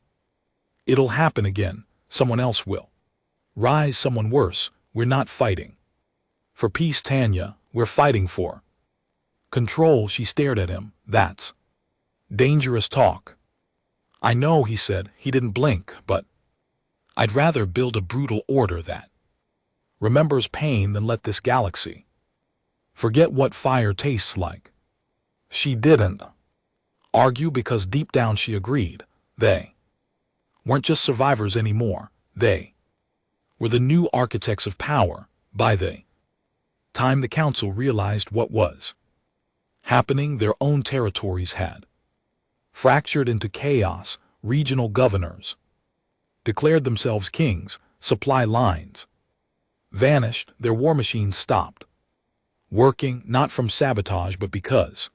it'll happen again. Someone else will rise, someone worse. We're not fighting for peace, Tanya, we're fighting for control. She stared at him. That's dangerous talk. I know, he said. He didn't blink. But I'd rather build a brutal order that remembers pain than let this galaxy forget what fire tastes like. She didn't argue, because deep down she agreed. They weren't just survivors anymore. They were the new architects of power. By the Time the council realized what was happening. Their own territories had fractured into chaos. Regional governors declared themselves kings. Supply lines vanished. Their war machines stopped working, not from sabotage but because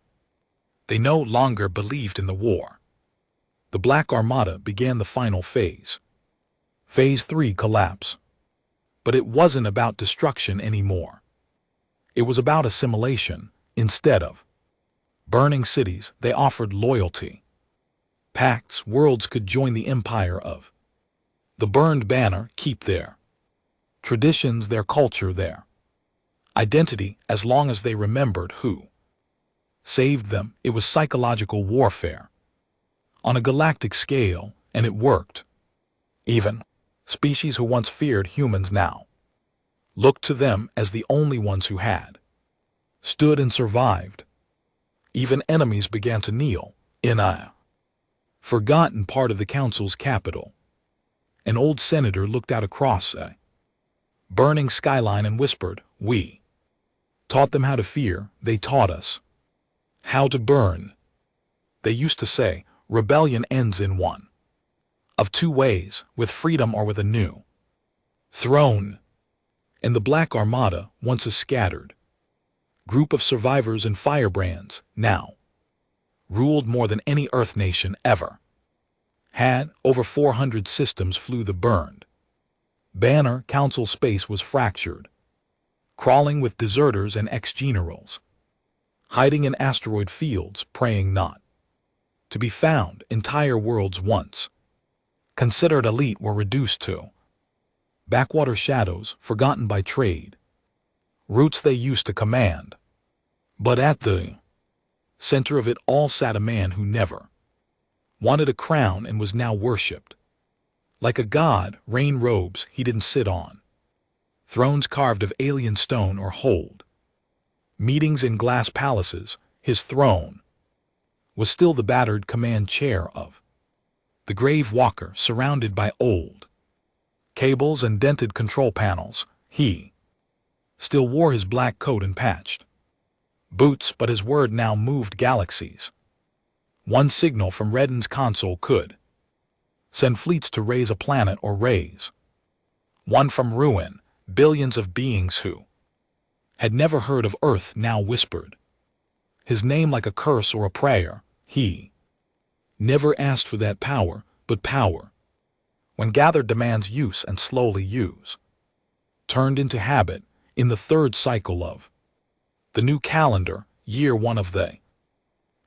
they no longer believed in the war. The Black Armada began the final phase. Phase 3, collapse. But it wasn't about destruction anymore. It was about assimilation. Instead of burning cities, they offered loyalty. Pacts, worlds could join the empire of the burned banner, keep their traditions, their culture, their identity, as long as they remembered who saved them. It was psychological warfare on a galactic scale, and it worked. Even species who once feared humans now looked to them as the only ones who had stood and survived. Even enemies began to kneel in a forgotten part of the council's capital. An old senator looked out across a burning skyline and whispered, "We taught them how to fear. They taught us how to burn." They used to say, rebellion ends in one of two ways, with freedom or with a new throne. And the Black Armada, once a scattered group of survivors and firebrands, now ruled more than any Earth nation ever had. Over 400 systems flew the burned banner. Council space was fractured, crawling with deserters and ex-generals, hiding in asteroid fields, praying not to be found. Entire worlds once considered elite were reduced to backwater shadows, forgotten by trade routes they used to command. But at the center of it all sat a man who never wanted a crown and was now worshipped like a god. Rain robes he didn't sit on, thrones carved of alien stone or hold meetings in glass palaces. His throne was still the battered command chair of the grave walker, surrounded by old cables and dented control panels. He still wore his black coat and patched boots, but his word now moved galaxies. One signal from Redden's console could send fleets to raise a planet or raise one from ruin. Billions of beings who had never heard of Earth now whispered his name like a curse or a prayer. He never asked for that power, but power, when gathered, demands use, and slowly use turned into habit. In the third cycle of the new calendar, year 1 of the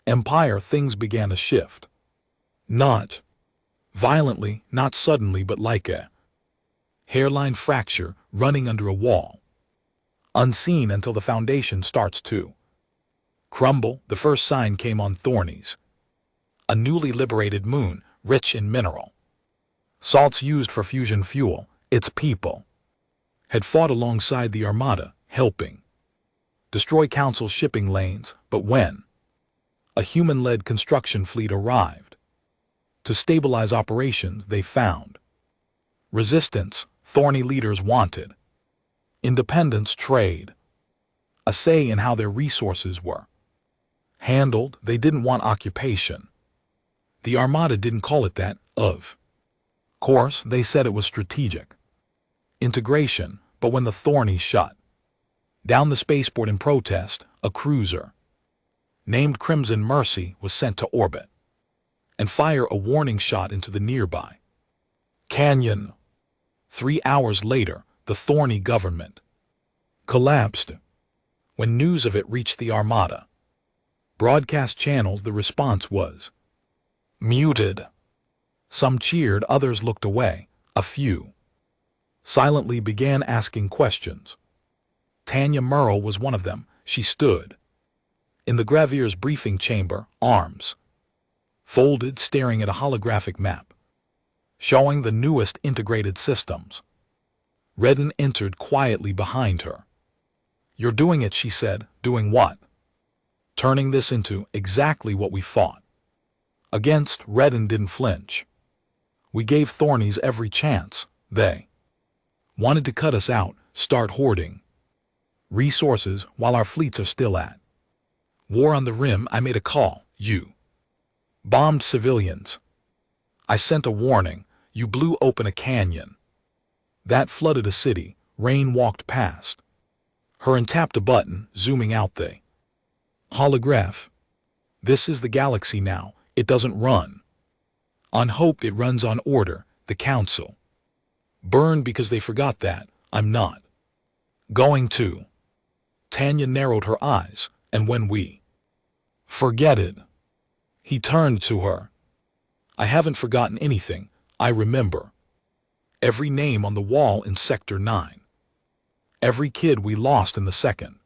empire, things began to shift. Not violently, not suddenly, but like a hairline fracture running under a wall, unseen until the foundation starts to crumble. The first sign came on Thorny's, a newly liberated moon, rich in mineral salts used for fusion fuel. Its people had fought alongside the Armada, helping destroy Council shipping lanes. But when a human-led construction fleet arrived to stabilize operations, they found resistance. Thorny leaders wanted independence, trade, a say in how their resources were handled. They didn't want occupation. The Armada didn't call it that, of course. They said it was strategic integration. But when the Thorny shut down the spaceport in protest, a cruiser named Crimson Mercy was sent to orbit and fire a warning shot into the nearby canyon. 3 hours later, the Thorny government collapsed. When news of it reached the Armada broadcast channels, the response was muted. Some cheered, others looked away. A few silently began asking questions. Tanya Merle was one of them. She stood in the Gravier's briefing chamber, arms folded, staring at a holographic map showing the newest integrated systems. Redden entered quietly behind her. "You're doing it," she said. "Doing what?" "Turning this into exactly what we fought against." Redden didn't flinch. "We gave Thornies every chance. They wanted to cut us out, start hoarding Resources while our fleets are still at war on the rim. I made a call. You bombed civilians. I sent a warning. You blew open a canyon that flooded a city. Rain walked past her and tapped a button, zooming out the holograph. This is the galaxy now. It doesn't run on hope, it runs on order. The council burned because they forgot that. I'm not going to. Tanya narrowed her eyes, and when we forget it, he turned to her. I haven't forgotten anything. I remember every name on the wall in Sector 9. Every kid we lost in the second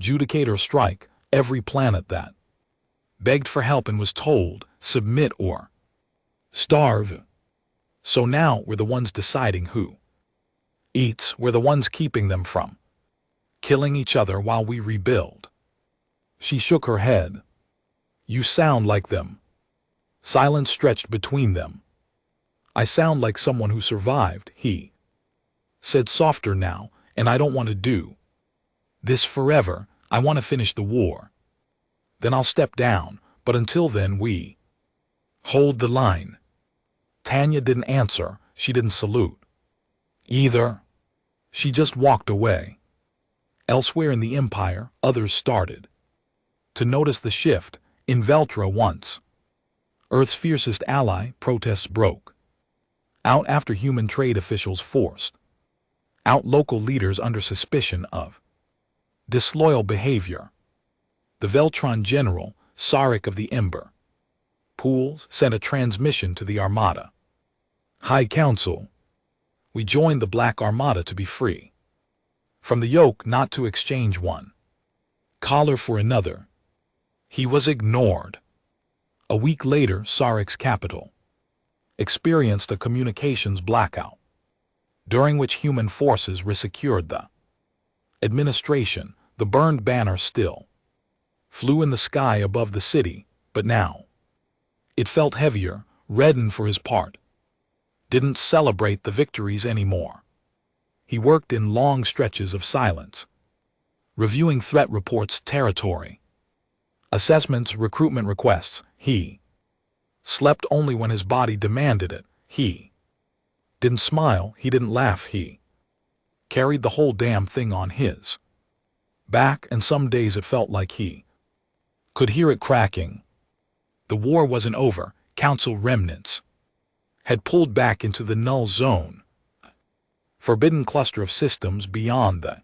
Judicator strike. Every planet that begged for help and was told, submit or starve. So now we're the ones deciding who eats. We're the ones keeping them from killing each other while we rebuild. She shook her head. You sound like them. Silence stretched between them. I sound like someone who survived, he said softer now, and I don't want to do this forever. I want to finish the war. Then I'll step down, but until then we hold the line. Tanya didn't answer. She didn't salute either. She just walked away. Elsewhere in the Empire, others started to notice the shift. In Veltra once Earth's fiercest ally, protests broke out after human trade officials forced out local leaders under suspicion of disloyal behavior. The Veltron general, Sarek of the Ember Pools, sent a transmission to the Armada High Council. We joined the Black Armada to be free from the yoke, not to exchange one collar for another. He was ignored. A week later, Sarek's capital experienced a communications blackout, during which human forces resecured the administration. The burned banner still flew in the sky above the city, but now it felt heavier. Redden, for his part, didn't celebrate the victories anymore. He worked in long stretches of silence, reviewing threat reports, territory assessments, recruitment requests. He slept only when his body demanded it. He didn't smile, he didn't laugh, he carried the whole damn thing on his back, and some days it felt like he could hear it cracking. The war wasn't over. Council remnants had pulled back into the null zone, forbidden cluster of systems beyond the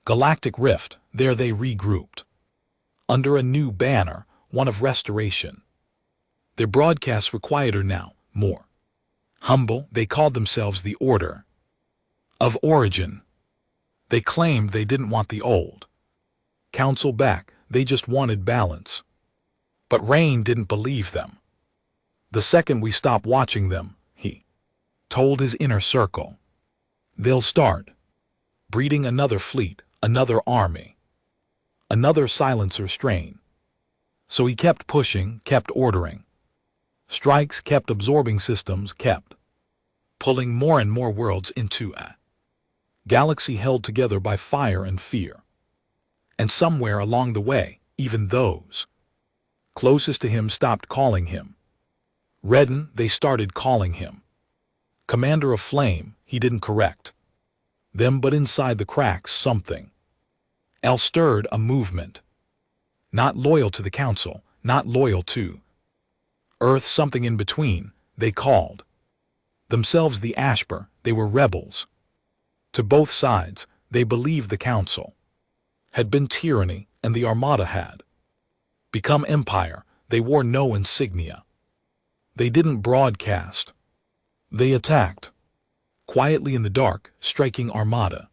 galactic rift. There they regrouped under a new banner, one of restoration. Their broadcasts were quieter now, more humble. They called themselves the Order of Origin. They claimed they didn't want the old council back, they just wanted balance. But Rain didn't believe them. The second we stop watching them, he told his inner circle, they'll start breeding another fleet, another army, another silencer strain. So he kept pushing, kept ordering strikes, kept absorbing systems, kept pulling more and more worlds into a galaxy held together by fire and fear. And somewhere along the way, even those closest to him stopped calling him Redden. They started calling him Commander of Flame. He didn't correct them, but inside the cracks something else stirred, a movement. Not loyal to the council, not loyal to Earth, something in between. They called themselves the Ashper. They were rebels to both sides. They believed the council had been tyranny and the Armada had become empire. They wore no insignia. They didn't broadcast. They attacked quietly in the dark, striking Armada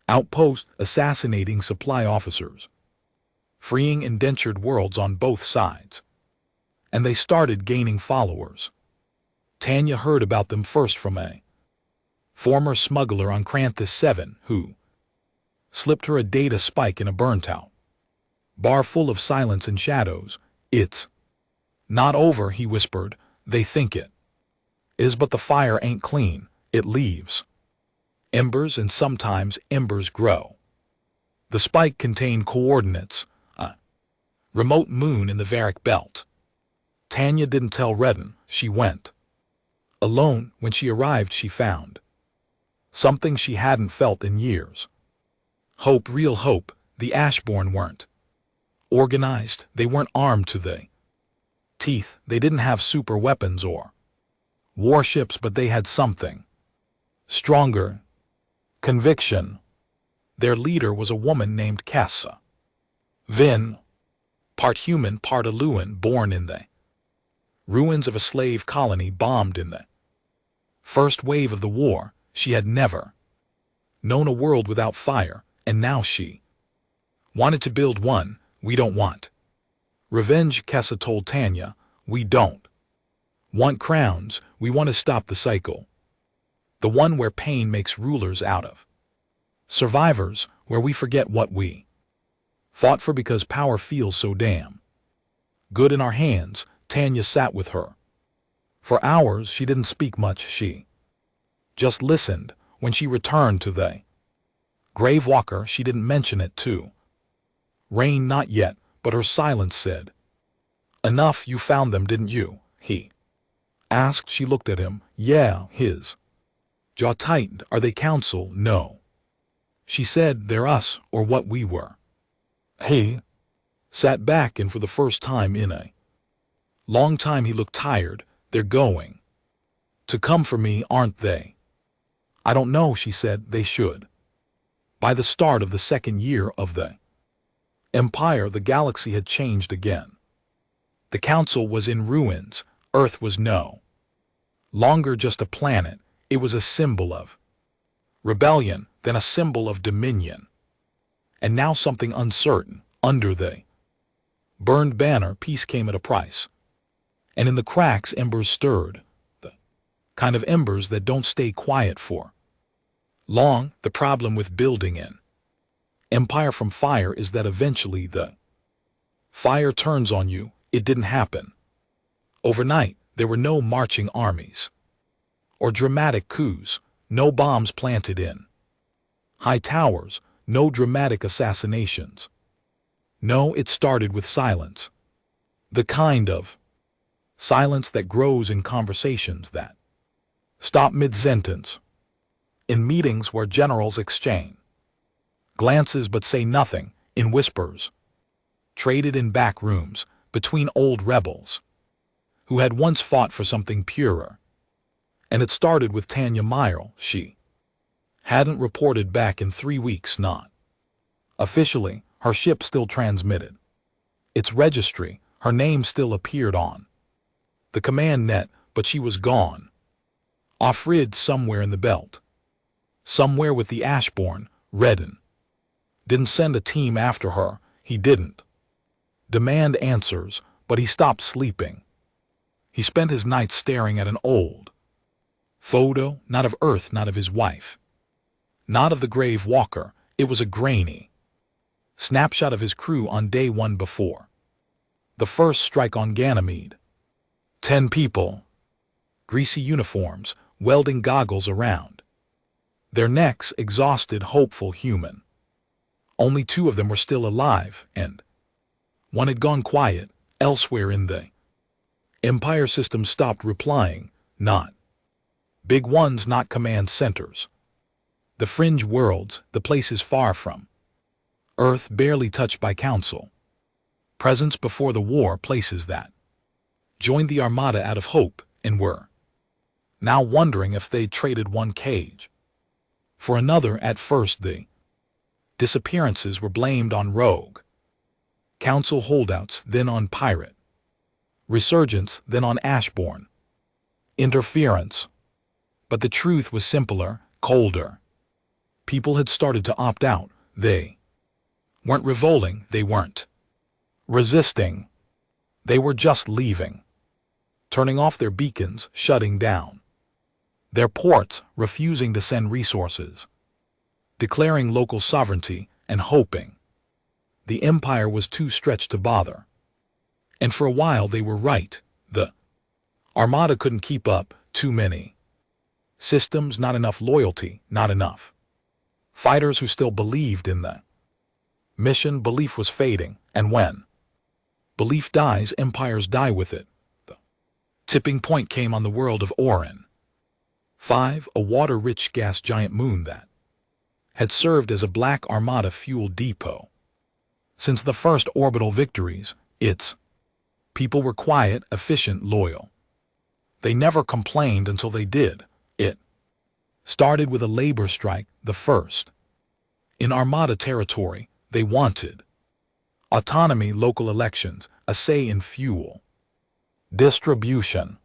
outposts, assassinating supply officers, freeing indentured worlds on both sides. And they started gaining followers. Tanya heard about them first from a former smuggler on Kranthus 7 who slipped her a data spike in a burnt-out bar full of silence and shadows. It's not over, he whispered. They think it is, but the fire ain't clean. It leaves embers, and sometimes embers grow The spike contained coordinates, a remote moon in the Varick Belt. Tanya didn't tell Redden. She went. Alone, when she arrived, she found something she hadn't felt in years. Hope, real hope. The Ashbourne weren't organized. They weren't armed to the teeth. They didn't have super weapons or warships, but they had something stronger. Conviction. Their leader was a woman named Kessa Vin, part human, part Aluan, born in the ruins of a slave colony bombed in the first wave of the war. She had never known a world without fire, and now she wanted to build one. We don't want revenge, Kessa told Tanya. We don't want crowns. We want to stop the cycle. The one where pain makes rulers out of survivors, where we forget what we fought for because power feels so damn good in our hands. Tanya sat with her. For hours she didn't speak much. She just listened. When she returned to the grave walker, she didn't mention it to Rain, not yet, but her silence said, "Enough. You found them, didn't you?" he asked. She looked at him. Yeah. His jaw tightened. Are they council? No. She said, they're us, or what we were. He sat back, and for the first time in a long time he looked tired. They're going to come for me, aren't they? I don't know, she said. They should. By the start of the second year of the Empire, the galaxy had changed again. The Council was in ruins. Earth was no longer just a planet. It was a symbol of rebellion, then a symbol of dominion. And now something uncertain. Under the burned banner, peace came at a price. And in the cracks, embers stirred. The kind of embers that don't stay quiet for long. The problem with building an empire from fire is that eventually the fire turns on you. It didn't happen overnight. There were no marching armies or dramatic coups, no bombs planted in high towers, no dramatic assassinations. No, it started with silence. The kind of silence that grows in conversations that stop mid-sentence. In meetings where generals exchange glances but say nothing, in whispers. Traded in back rooms, between old rebels who had once fought for something purer. And it started with Tanya Myrle. She hadn't reported back in 3 weeks, not officially. Her ship still transmitted its registry. Her name still appeared on the command net, but she was gone. Off-grid somewhere in the belt. Somewhere with the Ashbourne. Redden didn't send a team after her. He didn't demand answers, but he stopped sleeping. He spent his nights staring at an old photo, not of Earth, not of his wife, not of the grave walker. It was a grainy snapshot of his crew on day 1 before the first strike on Ganymede. 10 people, greasy uniforms, welding goggles around their necks, exhausted, hopeful, human. Only 2 of them were still alive, and one had gone quiet. Elsewhere in the Empire system stopped replying. Not big ones, not command centers. The fringe worlds, the places far from Earth, barely touched by Council presence before the war, places that joined the Armada out of hope and were now wondering if they'd traded one cage for another. At first the disappearances were blamed on rogue Council holdouts, then on pirate resurgence, then on Ashbourne interference. But the truth was simpler, colder. People had started to opt out. They weren't revolting, they weren't resisting. They were just leaving, turning off their beacons, shutting down their ports, refusing to send resources, declaring local sovereignty, and hoping the Empire was too stretched to bother. And for a while they were right. The Armada couldn't keep up. Too many systems, not enough loyalty, not enough fighters who still believed in the Mission belief was fading, and when belief dies, empires die with it. The tipping point came on the world of Orin. 5, a water-rich gas giant moon that had served as a black Armada fuel depot. Since the first orbital victories, its people were quiet, efficient, loyal. They never complained until they did. It started with a labor strike, the first. In Armada territory, they wanted autonomy, local elections, a say in fuel distribution.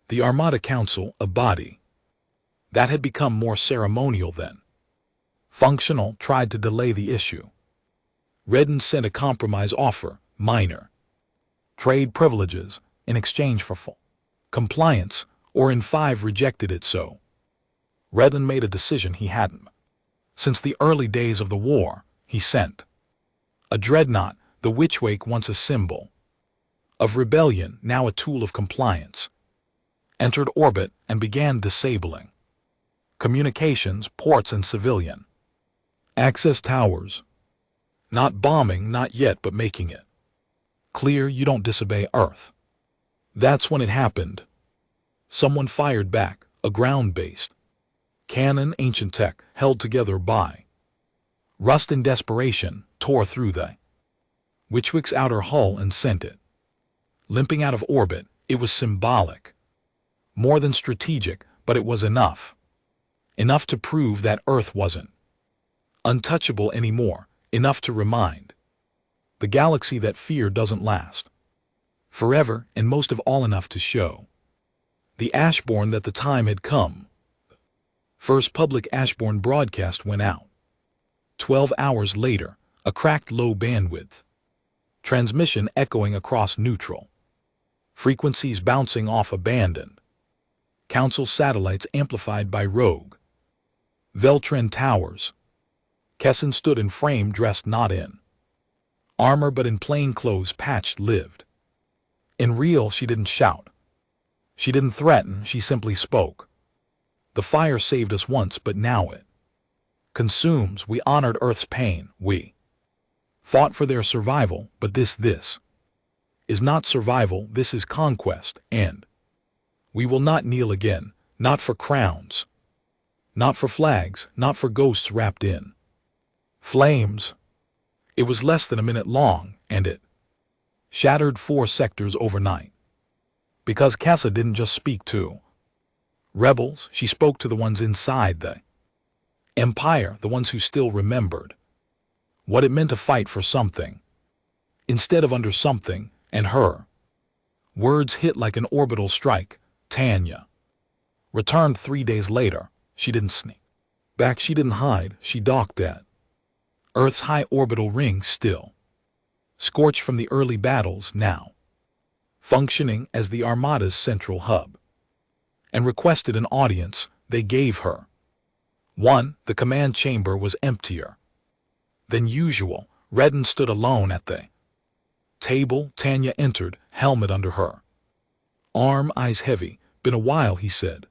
The Armada Council, a body that had become more ceremonial than functional, tried to delay the issue. Redden sent a compromise offer, minor trade privileges, in exchange for full compliance, or in 5 rejected it. So Redden made a decision he hadn't. Since the early days of the war, he sent a dreadnought, the Witchwake, once a symbol of rebellion, now a tool of compliance, entered orbit and began disabling communications, ports, and civilian access towers. Not bombing, not yet, but making it clear you don't disobey Earth. That's when it happened. Someone fired back, a ground-based cannon, ancient tech, held together by rust and desperation, tore through the Witchwake's outer hull and sent it limping out of orbit. It was symbolic, more than strategic, but it was enough. Enough to prove that Earth wasn't untouchable anymore, enough to remind the galaxy that fear doesn't last forever, and most of all enough to show the Ashborn that the time had come. First public Ashborn broadcast went out. 12 hours later, a cracked low bandwidth transmission echoing across neutral frequencies, bouncing off abandoned Council satellites, amplified by rogue Veltran towers. Kessin stood in frame, dressed not in armor but in plain clothes, patched, lived. In real, she didn't shout. She didn't threaten, she simply spoke. The fire saved us once, but now it consumes. We honored Earth's pain. We fought for their survival, but this is not survival, this is conquest, and we will not kneel again, not for crowns, not for flags, not for ghosts wrapped in flames. It was less than a minute long, and it shattered 4 sectors overnight. Because Kessa didn't just speak to rebels, she spoke to the ones inside the Empire, the ones who still remembered what it meant to fight for something instead of under something, and her words hit like an orbital strike. Tanya returned 3 days later. She didn't sneak back, she didn't hide, she docked at Earth's high orbital ring, still scorched from the early battles, now functioning as the Armada's central hub, and requested an audience. They gave her one. The command chamber was emptier than usual. Redden stood alone at the table. Tanya entered, helmet under her arm, eyes heavy. Been a while, he said.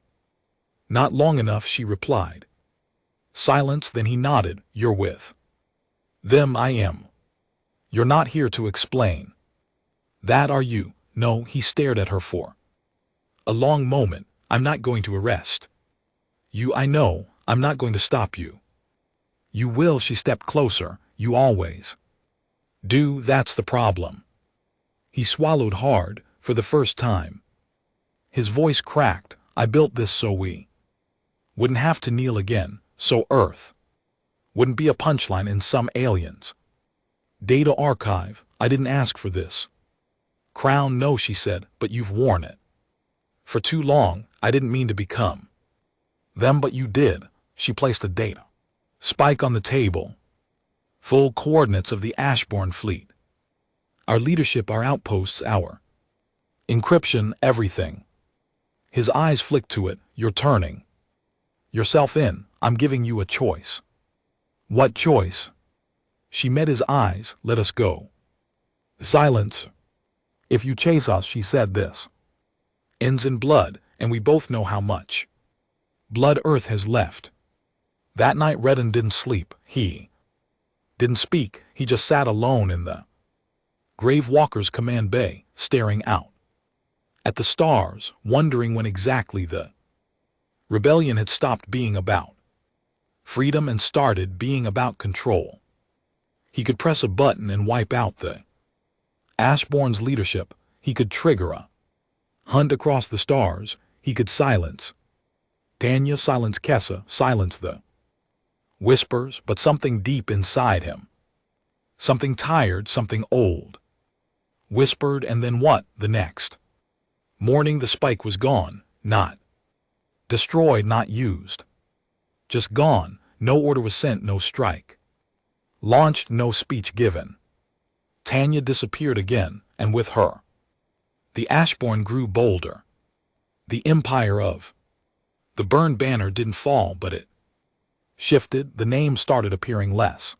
Not long enough, she replied. Silence, then he nodded. You're with them. I am. You're not here to explain that, are you? No, he stared at her for a long moment. I'm not going to arrest you. I know. I'm not going to stop you. You will. She stepped closer. You always do. That's the problem. He swallowed hard for the first time. His voice cracked. I built this so we wouldn't have to kneel again, so Earth wouldn't be a punchline in some aliens data archive. I didn't ask for this crown. No, she said, but you've worn it for too long. I didn't mean to become them, but you did. She placed a data spike on the table. Full coordinates of the Ashborn fleet. Our leadership, our outposts, our encryption, everything. His eyes flicked to it. You're turning yourself in. I'm giving you a choice. What choice? She met his eyes. Let us go. Silence. If you chase us, she said, this ends in blood, and we both know how much blood Earth has left. That night Redden didn't sleep. He didn't speak. he just sat alone in the Grave Walker's command bay, staring out at the stars, wondering when exactly the rebellion had stopped being about freedom and started being about control. He could press a button and wipe out the Ashbourne's leadership. He could trigger a hunt across the stars. He could silence Tanya, silence Kessa, silence the whispers, but something deep inside him, something tired, something old, whispered, and then what? The next morning the spike was gone, not destroyed, not used, just gone. No order was sent, no strike launched, no speech given. Tanya disappeared again, and with her the Ashbourne grew bolder. The empire of the burned banner didn't fall, but it shifted. The name started appearing less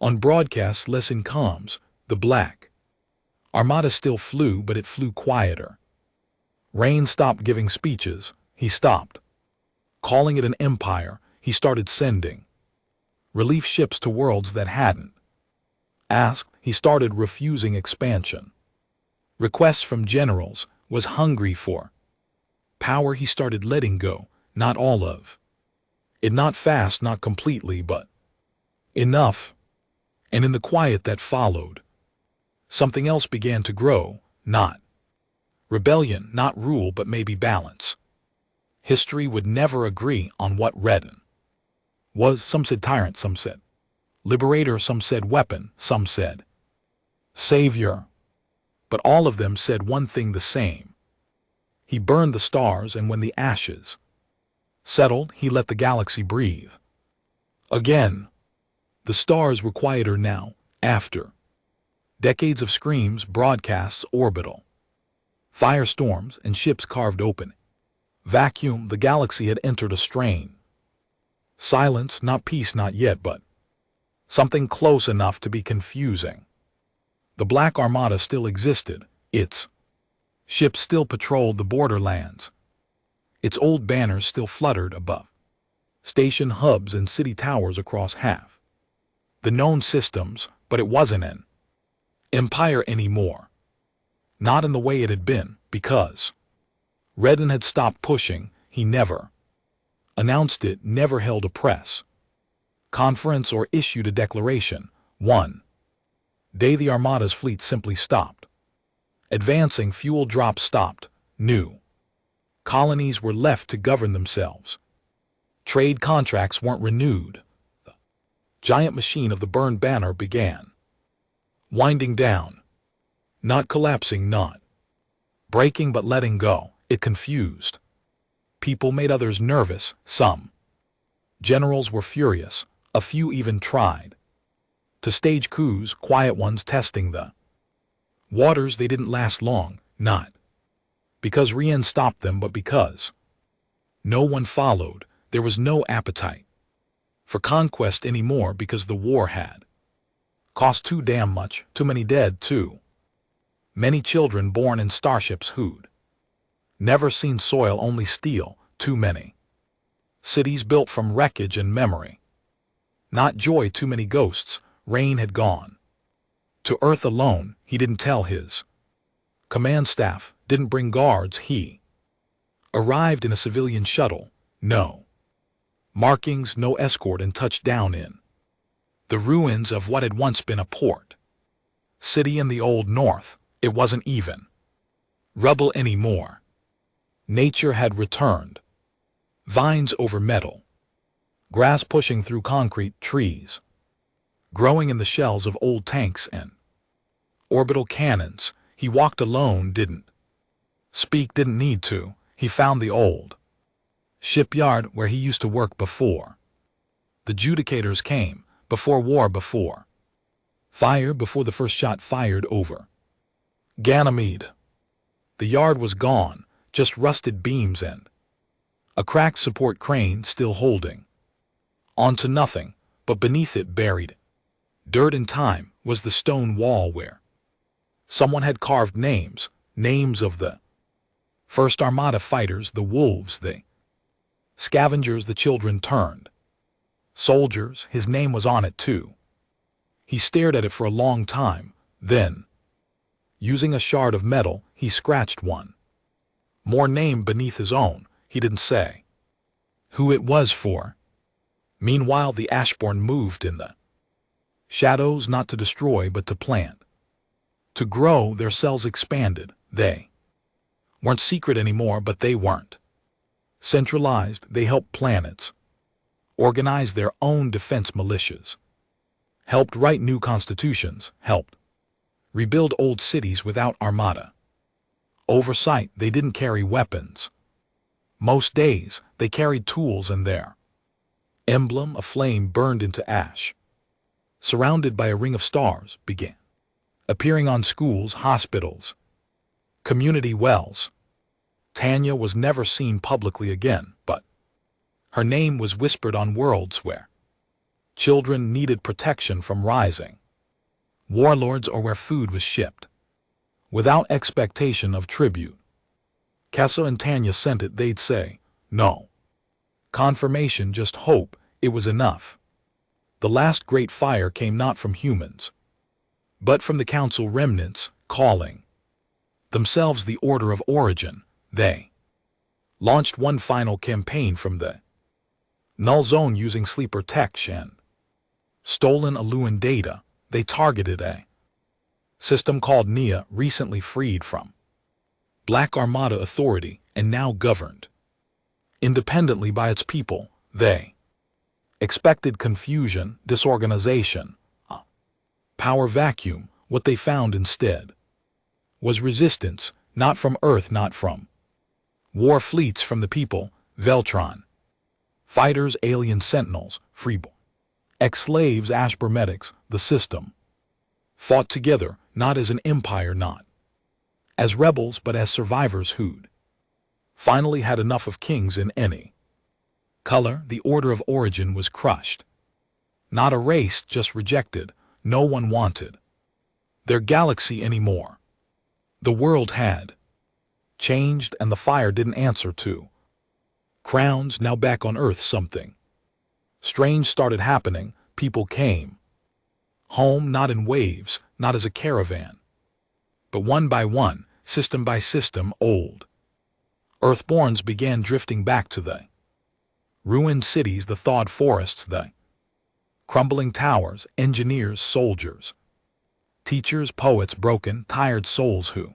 on broadcasts, less in comms. The Black Armada still flew, but it flew quieter. Rain stopped giving speeches. He stopped calling it an empire. He started sending relief ships to worlds that hadn't asked. He started refusing expansion requests from generals, was hungry for power. He started letting go, not all of it, not fast, not completely, but enough. And in the quiet that followed, something else began to grow, not rebellion, not rule, but maybe balance. History would never agree on what Redden was. Some said tyrant, some said liberator, some said weapon, some said savior. But all of them said one thing the same. He burned the stars, and when the ashes settled, he let the galaxy breathe again. The stars were quieter now, after decades of screams, broadcasts, orbital firestorms, and ships carved open vacuum. The galaxy had entered a strain. Silence, not peace, not yet, but something close enough to be confusing. The Black Armada still existed. Its ships still patrolled the borderlands. Its old banners still fluttered above station hubs and city towers across half the known systems, but it wasn't an empire anymore. Not in the way it had been, because Redden had stopped pushing. He never announced it, never held a press conference or issued a declaration. One day the Armada's fleet simply stopped advancing. Fuel drops stopped. New colonies were left to govern themselves. Trade contracts weren't renewed. The giant machine of the burned banner began winding down, not collapsing, not breaking, but letting go. It confused people, made others nervous. Some generals were furious. A few even tried to stage coups, quiet ones testing the waters. They didn't last long, not because Rien stopped them, but because no one followed. There was no appetite for conquest anymore, because the war had cost too damn much, too many dead, too many children born in starships who'd never seen soil, only steel, too many cities built from wreckage and memory, not joy, too many ghosts. Rain had gone to Earth alone. He didn't tell his command staff, didn't bring guards. He arrived in a civilian shuttle, no markings, no escort, and touched down in the ruins of what had once been a port city in the old north. It wasn't even rubble anymore. Nature had returned. Vines over metal, grass pushing through concrete, trees growing in the shells of old tanks and orbital cannons. He walked alone, didn't speak, didn't need to. He found the old shipyard where he used to work before the judicators came, before war, before fire, before the first shot fired over Ganymede. The yard was gone, just rusted beams and a cracked support crane still holding on to nothing, but beneath it, buried dirt and time, was the stone wall where someone had carved names, names of the first Armada fighters, the wolves, the scavengers, the children turned soldiers. His name was on it too. He stared at it for a long time, then, using a shard of metal, he scratched one more name beneath his own. He didn't say who it was for. Meanwhile, the Ashborn moved in the shadows, not to destroy but to plant. To grow. Their cells expanded. They weren't secret anymore, but they weren't centralized. They helped planets organize their own defense militias, helped write new constitutions, helped rebuild old cities without Armada oversight. They didn't carry weapons. Most days, they carried tools, and their emblem, a flame burned into ash, surrounded by a ring of stars, began appearing on schools, hospitals, community wells. Tanya was never seen publicly again, but her name was whispered on worlds where children needed protection from rising warlords, or where food was shipped without expectation of tribute. Kessa and Tanya sent it. They'd say, no confirmation, just hope. It was enough. The last great fire came not from humans, but from the council remnants, calling themselves the Order of Origin. They launched one final campaign from the Null Zone using sleeper tech and stolen Aluan data. They targeted a system called Nia, recently freed from Black Armada authority and now governed independently by its people. They expected confusion, disorganization, a power vacuum. What they found instead was resistance, not from Earth, not from war fleets, from the people, Veltron fighters, alien sentinels, freeborn ex-slaves, Ashbermetics. The system fought together, not as an empire, not as rebels, but as survivors who'd finally had enough of kings in any color. The Order of Origin was crushed, not erased, just rejected. No one wanted their galaxy anymore. The world had changed, and the fire didn't answer to crowns. Now back on Earth, something strange started happening. People came home, not in waves, not as a caravan, but one by one, system by system. Old Earthborns began drifting back to the ruined cities, the thawed forests, the crumbling towers. Engineers, soldiers, teachers, poets, broken, tired souls who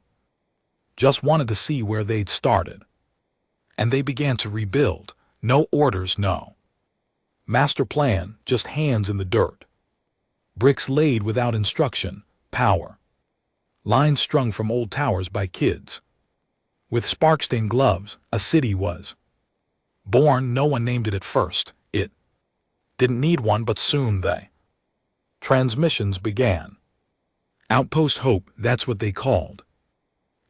just wanted to see where they'd started. And they began to rebuild. No orders, no master plan, just hands in the dirt. Bricks laid without instruction, power lines strung from old towers by kids with spark-stained gloves. A city was born. No one named it at first. It didn't need one, but soon the transmissions began. Outpost Hope, that's what they called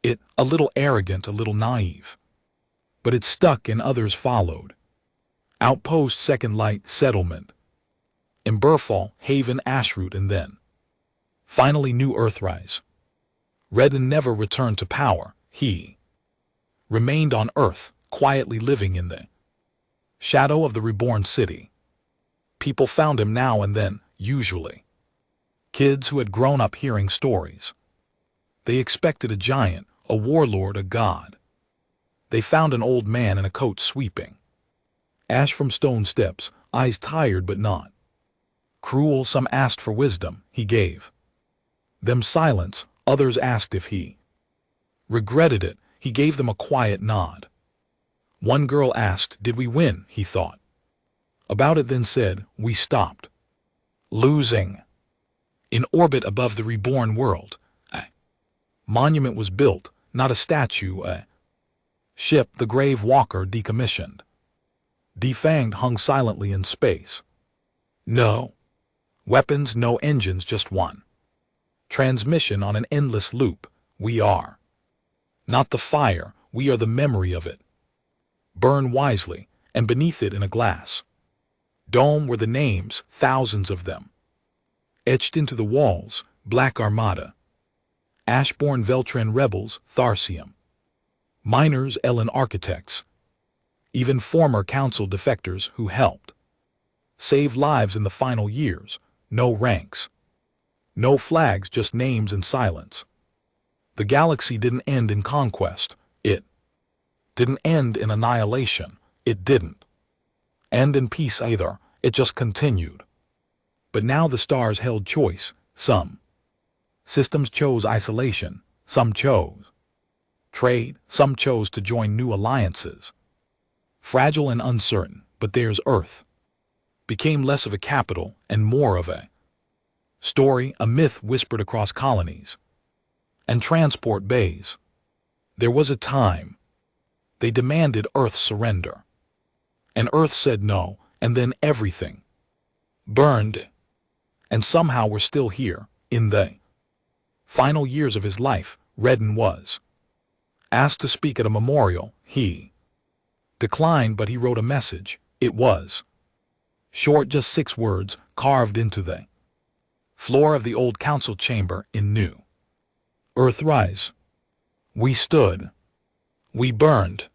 it. A little arrogant, a little naive, but it stuck, and others followed. Outpost, Second Light, Settlement, Emberfall, Haven, Ashroot, and then finally New Earthrise. Redden never returned to power. He remained on Earth, quietly living in the shadow of the reborn city. People found him now and then, usually kids who had grown up hearing stories. They expected a giant, a warlord, a god. They found an old man in a coat sweeping ash from stone steps, eyes tired but not cruel. Some asked for wisdom. He gave them silence. Others asked if he regretted it. He gave them a quiet nod. One girl asked, "Did we win?" He thought about it, then said, "We stopped losing." In orbit above the reborn world, a monument was built, not a statue, a ship, the Grave Walker, decommissioned. Defanged, hung silently in space. No weapons, no engines, just one transmission on an endless loop. We are not the fire, we are the memory of it. Burn wisely, and beneath it in a glass dome were the names, thousands of them, etched into the walls: Black Armada, Ashborn, Veltran rebels, Tharsium miners, Ellen architects, even former council defectors who helped save lives in the final years. No ranks, No flags, just names and silence. The galaxy didn't end in conquest. It didn't end in annihilation. It didn't end in peace either. It just continued. But now the stars held choice. Some systems chose isolation. Some chose trade. Some chose to join new alliances. Fragile and uncertain, but there's Earth became less of a capital and more of a story, a myth whispered across colonies and transport bays. There was a time they demanded Earth's surrender, and Earth said no, and then everything burned. And somehow we're still here. In the final years of his life, Redden was asked to speak at a memorial. He declined, but he wrote a message. It was short, just 6 words, carved into the floor of the old council chamber in New Earth. Rise. We stood. We burned.